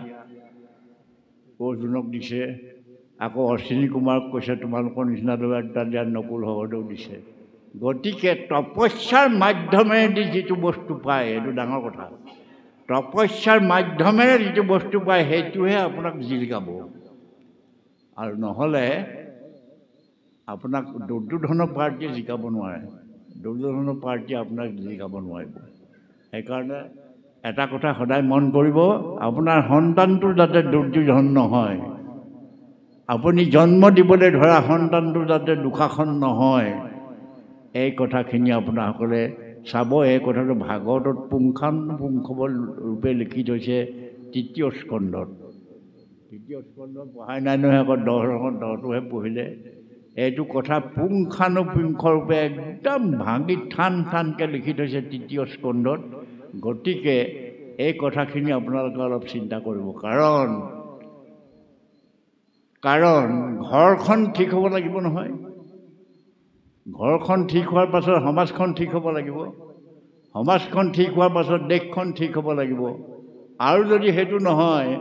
S1: অৰ্জুনক দিছে। আকৌ অশ্বিনী কুমাৰক কৈছে তোমালোকৰ নিচিনা ল'ৰা এটা দিয়া, নকুল সহদেও দিছে। গতিকে তপস্যাৰ মাধ্যমেৰেদি যিটো বস্তু পায়, এইটো ডাঙৰ কথা। তপস্যাৰ মাধ্যমেৰে যিটো বস্তু পায়, সেইটোহে আপোনাক জিলিকাব। আৰু নহ'লে আপোনাক দুৰ্যোধন পাৰ্টীয়ে জিকাব নোৱাৰে। দুৰ্যোধন পাৰ্টীয়ে আপোনাক জিকাব নোৱাৰিব। সেইকাৰণে এটা কথা সদায় মন কৰিব, আপোনাৰ সন্তানটো যাতে দুৰ্যোধন নহয়, আপুনি জন্ম দিবলৈ ধৰা সন্তানটো যাতে দুঃশাসন নহয়, এই কথাখিনি আপোনাসকলে চাব। এই কথাটো ভাগৱতত পুংখানুপুংখৰূপে লিখি থৈছে 3য় স্কন্ধত। 3য় স্কন্ধত পঢ়াই নাই নহয়, আকৌ 10টোহে পঢ়িলে। এইটো কথা পুংখানুপুংখৰূপে একদম ভাঙি ঠানকৈ লিখি থৈছে 3য় স্কন্ধত। গতিকে এই কথাখিনি আপোনালোকে অলপ চিন্তা কৰিব। কাৰণ ঘৰখন ঠিক হ'ব লাগিব নহয়। ঘৰখন ঠিক হোৱাৰ পাছত সমাজখন ঠিক হ'ব লাগিব। সমাজখন ঠিক হোৱাৰ পাছত দেশখন ঠিক হ'ব লাগিব। আৰু যদি সেইটো নহয়,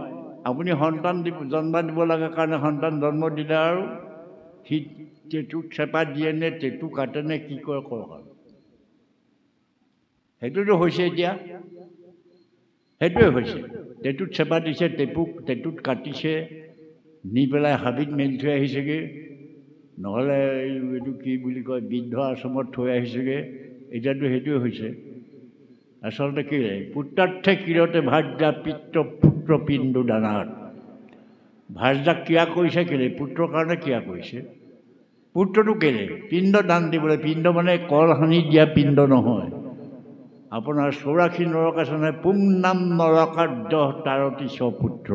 S1: আপুনি সন্তান জন্ম দিব লাগে কাৰণে সন্তান জন্ম দিলে আৰু সি টেটুত চেপা দিয়ে নে টেটু কাটে নে কি কৰে কৰক আৰু। সেইটোতো হৈছে এতিয়া, সেইটোৱে হৈছে। টেটুত চেপা দিছে, টেটুত কাটিছে, নি পেলাই হাবিত মেলি থৈ আহিছেগৈ। নহ'লে এইটো কি বুলি কয় বৃদ্ধ আশ্ৰমত থৈ আহিছেগৈ এতিয়াতো সেইটোৱে হৈছে আচলতে কি পুত্ৰাৰ্থে কিৰতে ভাৰ্যা পিত্ৰ পুত্ৰ পিণ্ডু দানাত ভাৰ্যাক ক্ৰিয়া কৰিছে কেলে পুত্ৰৰ কাৰণে ক্ৰিয়া কৰিছে পুত্ৰটো কেলে পিণ্ড দান দিবলৈ পিণ্ড মানে কল সানি দিয়া পিণ্ড নহয় আপোনাৰ 84 নৰক আছে নহয় পুংনাম নৰকাৰ্য তাৰতি স্বপুত্ৰ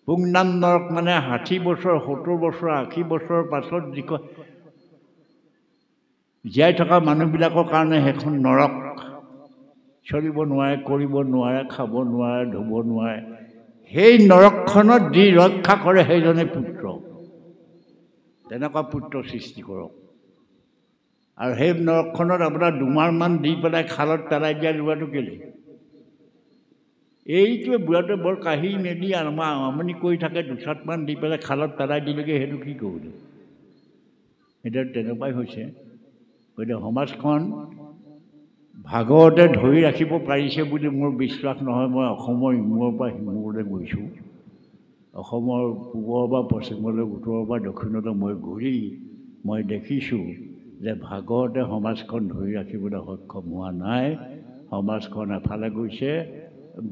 S1: পুংনাম নৰক মানে 60 বছৰ 70 বছৰ 80 বছৰৰ পাছত জীয়াই থকা মানুহবিলাকৰ কাৰণে সেইখন নৰক চলিব নোৱাৰে কৰিব নোৱাৰে খাব নোৱাৰে ধুব নোৱাৰে সেই নৰকখনত যি ৰক্ষা কৰে সেইজনে পুত্ৰ তেনেকুৱা পুত্ৰ সৃষ্টি কৰক আৰু সেই নৰকখনত আপোনাৰ দুমাৰমান দি পেলাই খালত পেলাই দিয়া লোৱাটো কেলে এইটোৱে বুঢ়াটোৱে বৰ কাঢ়ি মেলি আমনি কৰি থাকে দুচাটমান দি পেলাই খালত পেলাই দিলেগৈ সেইটো কি কৰিলে এতিয়া তেনেকুৱাই হৈছে গতিকে সমাজখন ভাগৱতে ধৰি ৰাখিব পাৰিছে বুলি মোৰ বিশ্বাস নহয় মই অসমৰ ইমূৰৰ পৰা সিমূৰলৈ গৈছোঁ অসমৰ পূবৰ পৰা পশ্চিমলৈ উত্তৰৰ পৰা দক্ষিণলৈ মই ঘূৰি মই দেখিছোঁ যে ভাগৱতে সমাজখন ধৰি ৰাখিবলৈ সক্ষম হোৱা নাই সমাজখন এফালে গৈছে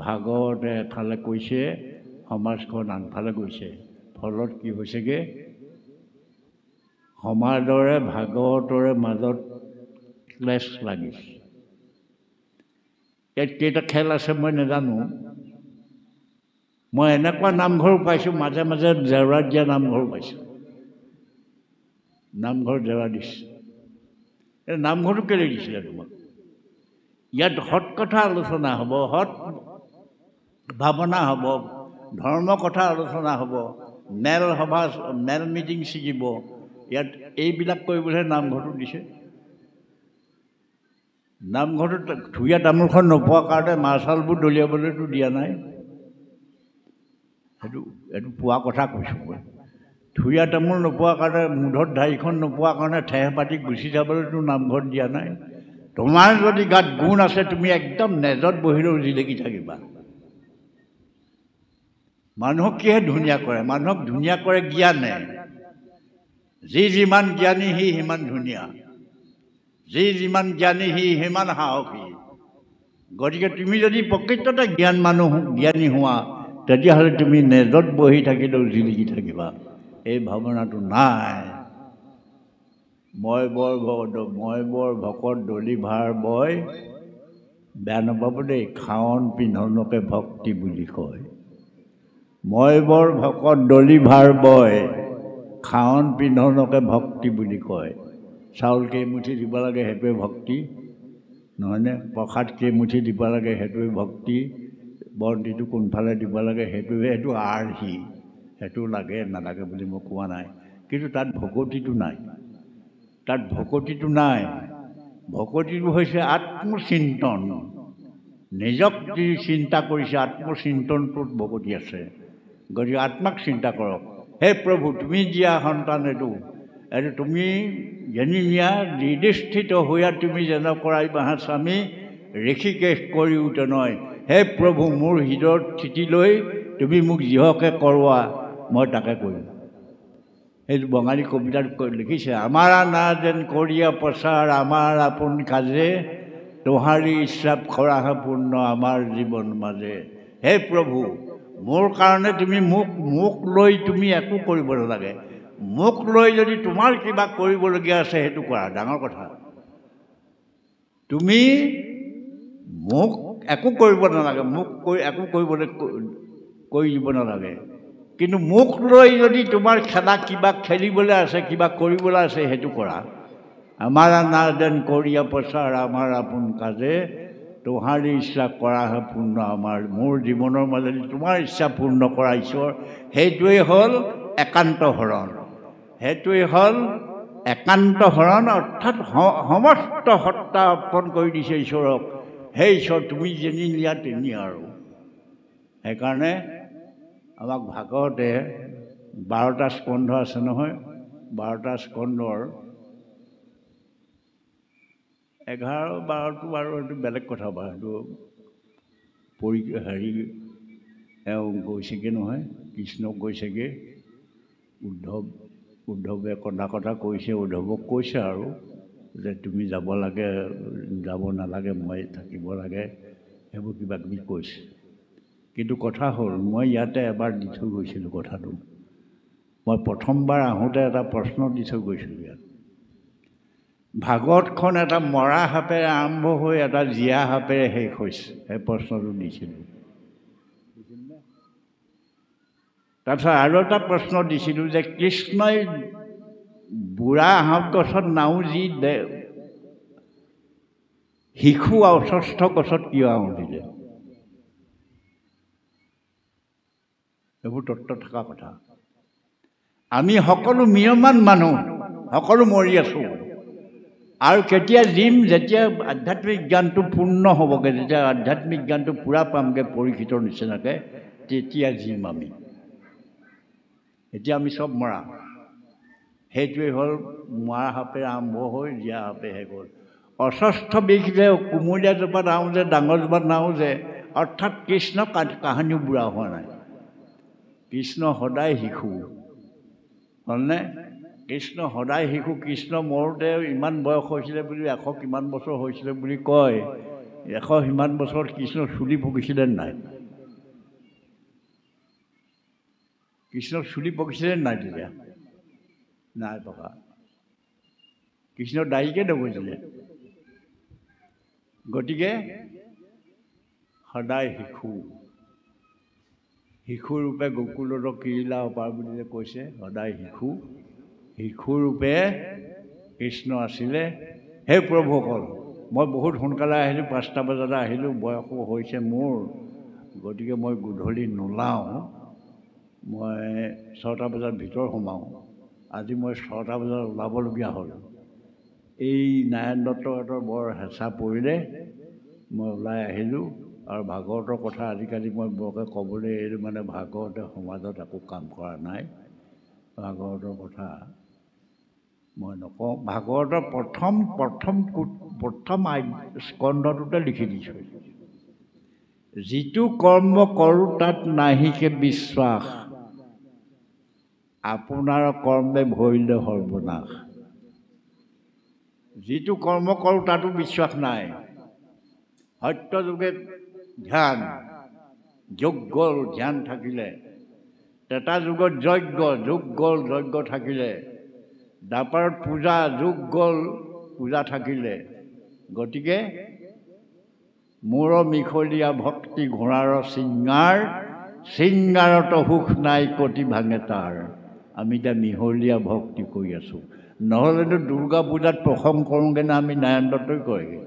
S1: ভাগৱতে এফালে কৈছে সমাজখন আনফালে গৈছে ফলত কি হৈছেগৈ সমাজৰে ভাগৱতৰে মাজত ক্লেশ লাগিছে ইয়াত কেইটা খেল আছে মই নাজানো মই এনেকুৱা নামঘৰো পাইছোঁ মাজে মাজে জেওৰা দিয়া নামঘৰো পাইছোঁ নামঘৰ জেওৰা দিছে এই নামঘৰটো কেলৈ দিছিলে তোমাক ইয়াত সৎ কথা আলোচনা হ'ব সৎ ভাৱনা হ'ব ধৰ্ম কথা আলোচনা হ'ব মেল সভা মেল মিটিং ছিগিব ইয়াত এইবিলাক কৰিবলৈহে নামঘৰটো দিছে নামঘৰটোত থুৰীয়া তামোলখন নোপোৱা কাৰণে মাৰ্চালবোৰ দলিয়াবলৈতো দিয়া নাই এইটো পোৱা কথা কৈছোঁ মই থুৰীয়া তামোল নোপোৱাৰ কাৰণে মূধত ঢাৰিখন নোপোৱাৰ কাৰণে ঠেহ পাতি গুচি যাবলৈতো নামঘৰত দিয়া নাই তোমাৰ যদি গাত গুণ আছে তুমি একদম নেজত বহিলেও জিলিকি থাকিবা মানুহক কিহে ধুনীয়া কৰে মানুহক ধুনীয়া কৰে জ্ঞানে যি যিমান জ্ঞানী সি সিমান ধুনীয়া যি যিমান জ্ঞানী সি সিমান সাহসী গতিকে তুমি যদি প্ৰকৃততে জ্ঞানী হোৱা তেতিয়াহ'লে তুমি নেজত বহি থাকিলেও জিলিকি থাকিবা এই ভাৱনাটো নাই মই বৰ ভকত দলি ভাৰ বয় বেয়া নাপাব দেই খাৱন পিন্ধনকে ভক্তি বুলি কয় মই বৰ ভকত দলি ভাৰ বয় খাৱন পিন্ধনকে ভক্তি বুলি কয় চাউল কেইমুঠি দিব লাগে সেইটোৱে ভক্তি নহয়নে প্ৰসাদ কেইমুঠি দিব লাগে সেইটোৱে ভক্তি বন্তিটো কোনফালে দিব লাগে সেইটো আৰ্হি সেইটো লাগে নালাগে বুলি মই কোৱা নাই কিন্তু তাত ভকতিটো নাই ভকতিটো হৈছে আত্মচিন্তন নিজক যি চিন্তা কৰিছে আত্মচিন্তনটোত ভকতি আছে গতিকে আত্মাক চিন্তা কৰক হে প্ৰভু তুমি দিয়া সন্তান এইটো তুমি যেনি নিয়া নিৰ্দিষ্ঠিত হৈয়া তুমি যেন কৰাই বাহা স্বামী ঋষিকেশ কৰিও তেনেয় হে প্ৰভু মোৰ হৃদয়ৰ স্থিতি লৈ তুমি মোক যিহকে কৰোৱা মই তাকে কৰিম সেইটো বঙালী কবিতাত লিখিছে আমাৰ না যেন কৰিয়া প্ৰচাৰ আমাৰ আপোন কাজে তোহাৰী ইচ্ছা কৰাহা পূৰ্ণ আমাৰ জীৱন মাজে হে প্ৰভু মোৰ কাৰণে তুমি মোক লৈ তুমি একো কৰিব নালাগে মোক লৈ যদি তোমাৰ কিবা কৰিবলগীয়া আছে সেইটো কৰা ডাঙৰ কথা তুমি মোক একো কৰিব নালাগে মোক একো কৰি দিব নালাগে কিন্তু মোক লৈ যদি তোমাৰ কিবা খেলিবলৈ আছে কিবা কৰিবলৈ আছে সেইটো কৰা আমাৰ না যেন কৰিয়া প্ৰচাৰ আমাৰ আপোন কাজে তোহাৰী ইচ্ছা কৰাহে পূৰ্ণ মোৰ জীৱনৰ মাজেদি তোমাৰ ইচ্ছা পূৰ্ণ কৰা ঈশ্বৰ সেইটোৱেই হ'ল একান্ত হৰণ অৰ্থাৎ সমস্ত সত্তা অৰ্পণ কৰি দিছে ঈশ্বৰক সেই ঈশ্বৰ তুমি যেনি নিয়া তেনি আৰু সেইকাৰণে আমাক ভাগৱতে 12টা স্কন্ধ আছে নহয় 12টা স্কন্ধৰ 11-12টো বাৰু সেইটো বেলেগ কথা বাৰু সেইটো এওঁ গৈছেগৈ নহয় কৃষ্ণক গৈছেগৈ উদ্ধৱ উদ্ধৱে কন্দা কথা কৈছে, উদ্ধৱক কৈছে আৰু যে তুমি যাব লাগে, যাব নালাগে, মই থাকিব লাগে, সেইবোৰ কিবা কিবি কৈছে। কিন্তু কথা হ'ল, মই ইয়াতে এবাৰ দি থৈ গৈছিলোঁ কথাটো। মই প্ৰথমবাৰ আহোঁতে এটা প্ৰশ্ন দি থৈ গৈছিলোঁ ইয়াত। ভাগৱতখন এটা মৰা সাপেৰে আৰম্ভ হৈ এটা জীয়া সাপেৰে শেষ হৈছে, সেই প্ৰশ্নটো দিছিলোঁ। তাৰপিছত আৰু এটা প্ৰশ্ন দিছিলোঁ যে কৃষ্ণই বুঢ়া আহঁত গছত নাওজি শিশু অস্বস্থ গছত কিয় আঁও দিলে? এইবোৰ তত্ত্ব থকা কথা। আমি সকলো ম্ৰিয়মান মানুহ, সকলো মৰি আছোঁ। আৰু কেতিয়া জিম, যেতিয়া আধ্যাত্মিক জ্ঞানটো পূৰ্ণ হ'বগৈ, যেতিয়া আধ্যাত্মিক জ্ঞানটো পূৰা পামগৈ পৰীক্ষিতৰ নিচিনাকৈ, তেতিয়া জিম আমি। এতিয়া আমি চব মৰা। সেইটোৱে হ'ল মৰা সাপেৰে আৰম্ভ হৈ জীয়া সাপে শেষ হ'ল। অস্বস্থ বিষ যে কুমলীয়া জোপাত আওঁ যে, ডাঙৰ জোপাত নাওঁ যে, অৰ্থাৎ কৃষ্ণ কাহানিও বুঢ়া হোৱা নাই। কৃষ্ণ সদায় শিশু, হ'লনে? কৃষ্ণ সদায় শিশু। কৃষ্ণ মৰোতে ইমান বয়স হৈছিলে বুলি, 100 কিমান বছৰ হৈছিলে বুলি কয়। 100 সিমান বছৰত কৃষ্ণ চুলি পকিছিলে নাই? কৃষ্ণ চুলি পকিছিলে নাই তেতিয়া? নাই পকা। কৃষ্ণ দাড়িকে নগজিলে। গতিকে সদায় শিশু। শিশুৰূপে গকুলত কিৰিলা অপাৰ বুলি যে কৈছে, সদায় শিশু। শিশুৰূপে কৃষ্ণ আছিলে। সেই প্ৰভুসকল, মই বহুত সোনকালে আহিলোঁ, 5টা বজাতে আহিলোঁ, বয়সো হৈছে মোৰ, গতিকে মই গধূলি নোলাওঁ, মই 6টা বজাৰ ভিতৰ সোমাওঁ। আজি মই 6টা বজাত ওলাবলগীয়া হ'ল। এই নাৰায়ণ দত্তহঁতৰ বৰ হেঁচা পৰিলে, মই ওলাই আহিলোঁ। আৰু ভাগৱতৰ কথা আজিকালি মই বৰকৈ ক'বলৈ এৰিলোঁ, মানে ভাগৱতে সমাজত একো কাম কৰা নাই। ভাগৱতৰ কথা মই নকওঁ। ভাগৱতৰ প্ৰথম স্কন্ধটোতে লিখি দিছোঁ, যিটো কৰ্ম কৰোঁ তাত নাহিকে বিশ্বাস, আপোনাৰ কৰ্মে ভৰিলে সৰ্বনাশ। যিটো কৰ্ম কৰোঁ তাতো বিশ্বাস নাই। সত্য যুগে ধ্যান, যোগ গ'ল ধ্যান থাকিলে। ত্ৰেতা যুগত যজ্ঞ, যোগ গ'ল যজ্ঞ থাকিলে। দ্বাপাৰত পূজা, যোগ গ'ল পূজা থাকিলে। গতিকে মোৰ মিখলীয়া ভক্তি ঘোঁৰাৰ চিঙাৰ, চিঙাৰত সুখ নাই কটি ভাঙে তাৰ। আমি এতিয়া মিহলীয়া ভক্তি কৰি আছোঁ। নহ'লেতো দুৰ্গা পূজাত প্ৰসংগ কৰোঁগৈ না আমি? নাৰায়ণ দত্তই কয়গৈ।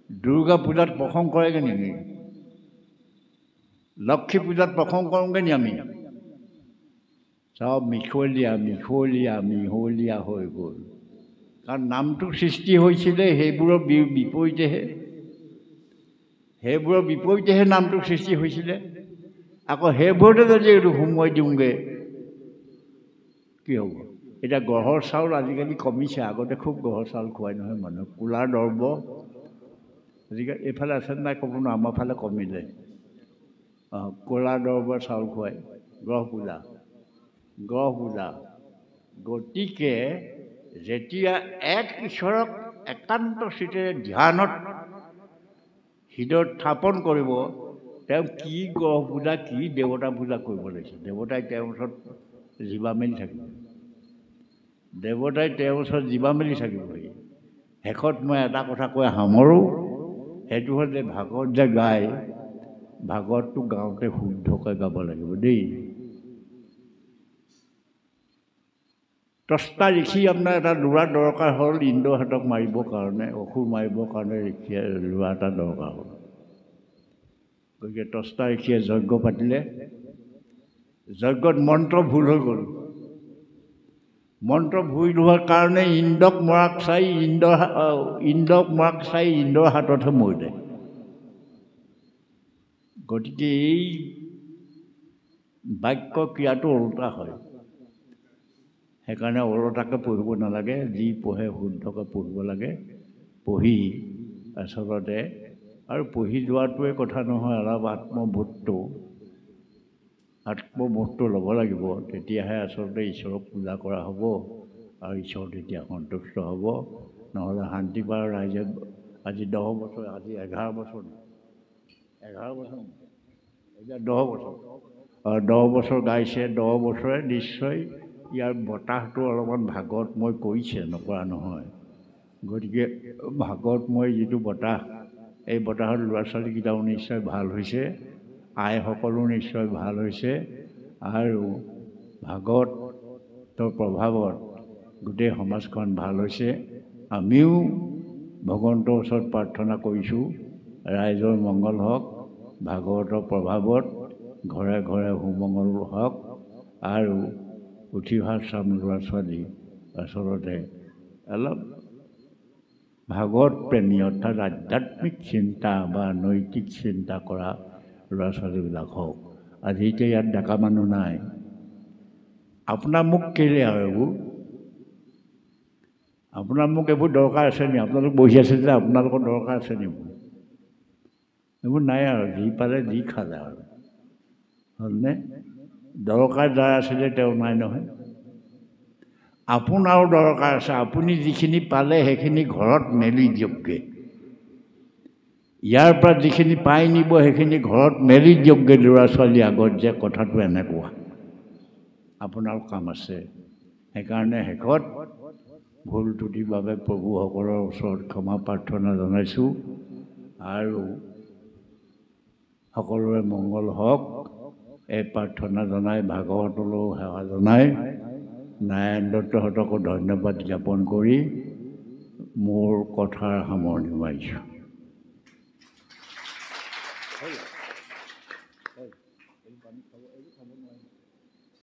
S1: দুৰ্গা পূজাত প্ৰসংগ কৰেগৈ নেকি? লক্ষ্মী পূজাত প্ৰসংগ কৰোঁগৈ নি আমি? চব মিহলীয়া মিহলীয়া মিহলীয়া হৈ গ'ল। কাৰণ নামটো সৃষ্টি হৈছিলে সেইবোৰৰ বিপৰীতেহে, সেইবোৰৰ বিপৰীতেহে নামটো সৃষ্টি হৈছিলে। আকৌ সেইবোৰতে যদি এইটো সোমোৱাই দিওঁগৈ কি হ'ব? এতিয়া গঢ়ৰ চাউল আজিকালি কমিছে, আগতে খুব গঢ়ৰ চাউল খুৱাই নহয় মানুহ। কোলা দৰ্ব আজিকালি এইফালে আছে নাই ক'ব নোৱাৰোঁ, আমাৰ ফালে কমিলে। ক'লা দৰ্বৰ চাউল খুৱাই, গ্ৰহ পূজা, গ্ৰহ পূজা। গতিকে যেতিয়া এক ঈশ্বৰক একান্ত চিত্তেৰে ধ্যানত হৃদয়ত স্থাপন কৰিব, তেওঁ কি গ্ৰহ পূজা, কি দেৱতা পূজা কৰিব লাগিছে? দেৱতাই তেওঁৰ ওচৰত জিভা মেলি থাকিব। দেৱতাই তেওঁৰ ওচৰত জিভা মেলি থাকিবহি। শেষত মই এটা কথা কৈ সামৰোঁ, সেইটো হ'ল যে ভাগৱত যে গায়, ভাগৱতটো গাওঁতে শুদ্ধকৈ গাব লাগিব দেই। ত্ৰস্তা ঋষি আপোনাৰ এটা ল'ৰা দৰকাৰ হ'ল, ইন্দ্ৰহঁতক মাৰিবৰ কাৰণে, অসুৰ মাৰিবৰ কাৰণে ল'ৰা এটা দৰকাৰ হ'ল। গতিকে ত্ৰস্তা ঋষিয়ে যজ্ঞ পাতিলে, যজ্ঞত মন্ত্ৰ ভুল হৈ গ'ল। মন্ত্ৰ ভুল হোৱাৰ কাৰণে ইন্দ্ৰক মৰাক চাই ইন্দ্ৰৰ হাততহে মৰিলে। গতিকে এই বাক্য ক্ৰিয়াটো ওলোটা হয়। সেইকাৰণে ওলোটাকৈ পঢ়িব নালাগে, যি পঢ়ে শুদ্ধকৈ পঢ়িব লাগে। পঢ়ি আচলতে, আৰু পঢ়ি যোৱাটোৱে কথা নহয়, অলপ আত্মবোধটো আত্মবোধটো ল'ব লাগিব, তেতিয়াহে আচলতে ঈশ্বৰক পূজা কৰা হ'ব আৰু ঈশ্বৰ তেতিয়া সন্তুষ্ট হ'ব। নহ'লে শান্তিপাৰ ৰাইজে আজি 10 বছৰ, আজি 11 বছৰ, 11 বছৰ, এতিয়া 10 বছৰ, 10 বছৰ গাইছে, 10 বছৰে নিশ্চয় ইয়াৰ বতাহটো অলপমান ভাগতময় কৰিছে, নকৰা নহয়। গতিকে ভাগতময় যিটো বতাহ, এই বতাহত ল'ৰা ছোৱালীকেইটাও নিশ্চয় ভাল হৈছে, আইসকলো নিশ্চয় ভাল হৈছে, আৰু ভাগৱতৰ প্ৰভাৱত গোটেই সমাজখন ভাল হৈছে। আমিও ভগৱন্তৰ ওচৰত প্ৰাৰ্থনা কৰিছোঁ, ৰাইজৰ মংগল হওক, ভাগৱতৰ প্ৰভাৱত ঘৰে ঘৰে সুমংগল হওক, আৰু উঠি অহা চাম ল'ৰা ছোৱালী আচলতে অলপ ভাগৱত প্ৰেমী, অৰ্থাৎ আধ্যাত্মিক চিন্তা বা নৈতিক চিন্তা কৰা ল'ৰা ছোৱালীবিলাক হওক। আজি এতিয়া ইয়াত ডেকা মানুহ নাই, আপোনাৰ মোক কেলে আৰু এইবোৰ, আপোনাৰ মোক এইবোৰ দৰকাৰ আছে নি? আপোনালোক বহি আছে যে আপোনালোকৰ দৰকাৰ আছে নি? এইবোৰ নাই আৰু, যি পালে যি খালে আৰু, হ'লনে? দৰকাৰ যাৰ আছিলে তেওঁ নাই নহয়। আপোনাৰো দৰকাৰ আছে, আপুনি যিখিনি পালে সেইখিনি ঘৰত মেলি দিয়কগৈ। ইয়াৰ পৰা যিখিনি পাই নিব সেইখিনি ঘৰত মেলি দিয়কগৈ ল'ৰা ছোৱালী আগত, যে কথাটো এনেকুৱা, আপোনাৰো কাম আছে। সেইকাৰণে শেষত ভুল ত্ৰুটিৰ বাবে প্ৰভুসকলৰ ওচৰত ক্ষমা প্ৰাৰ্থনা জনাইছোঁ, আৰু সকলোৰে মংগল হওক এই প্ৰাৰ্থনা জনাই, ভাগৱতলৈও সেৱা জনাই, নাৰায়ণ দত্তহঁতকো ধন্যবাদ জ্ঞাপন কৰি মোৰ কথাৰ সামৰণি মাৰিছোঁ।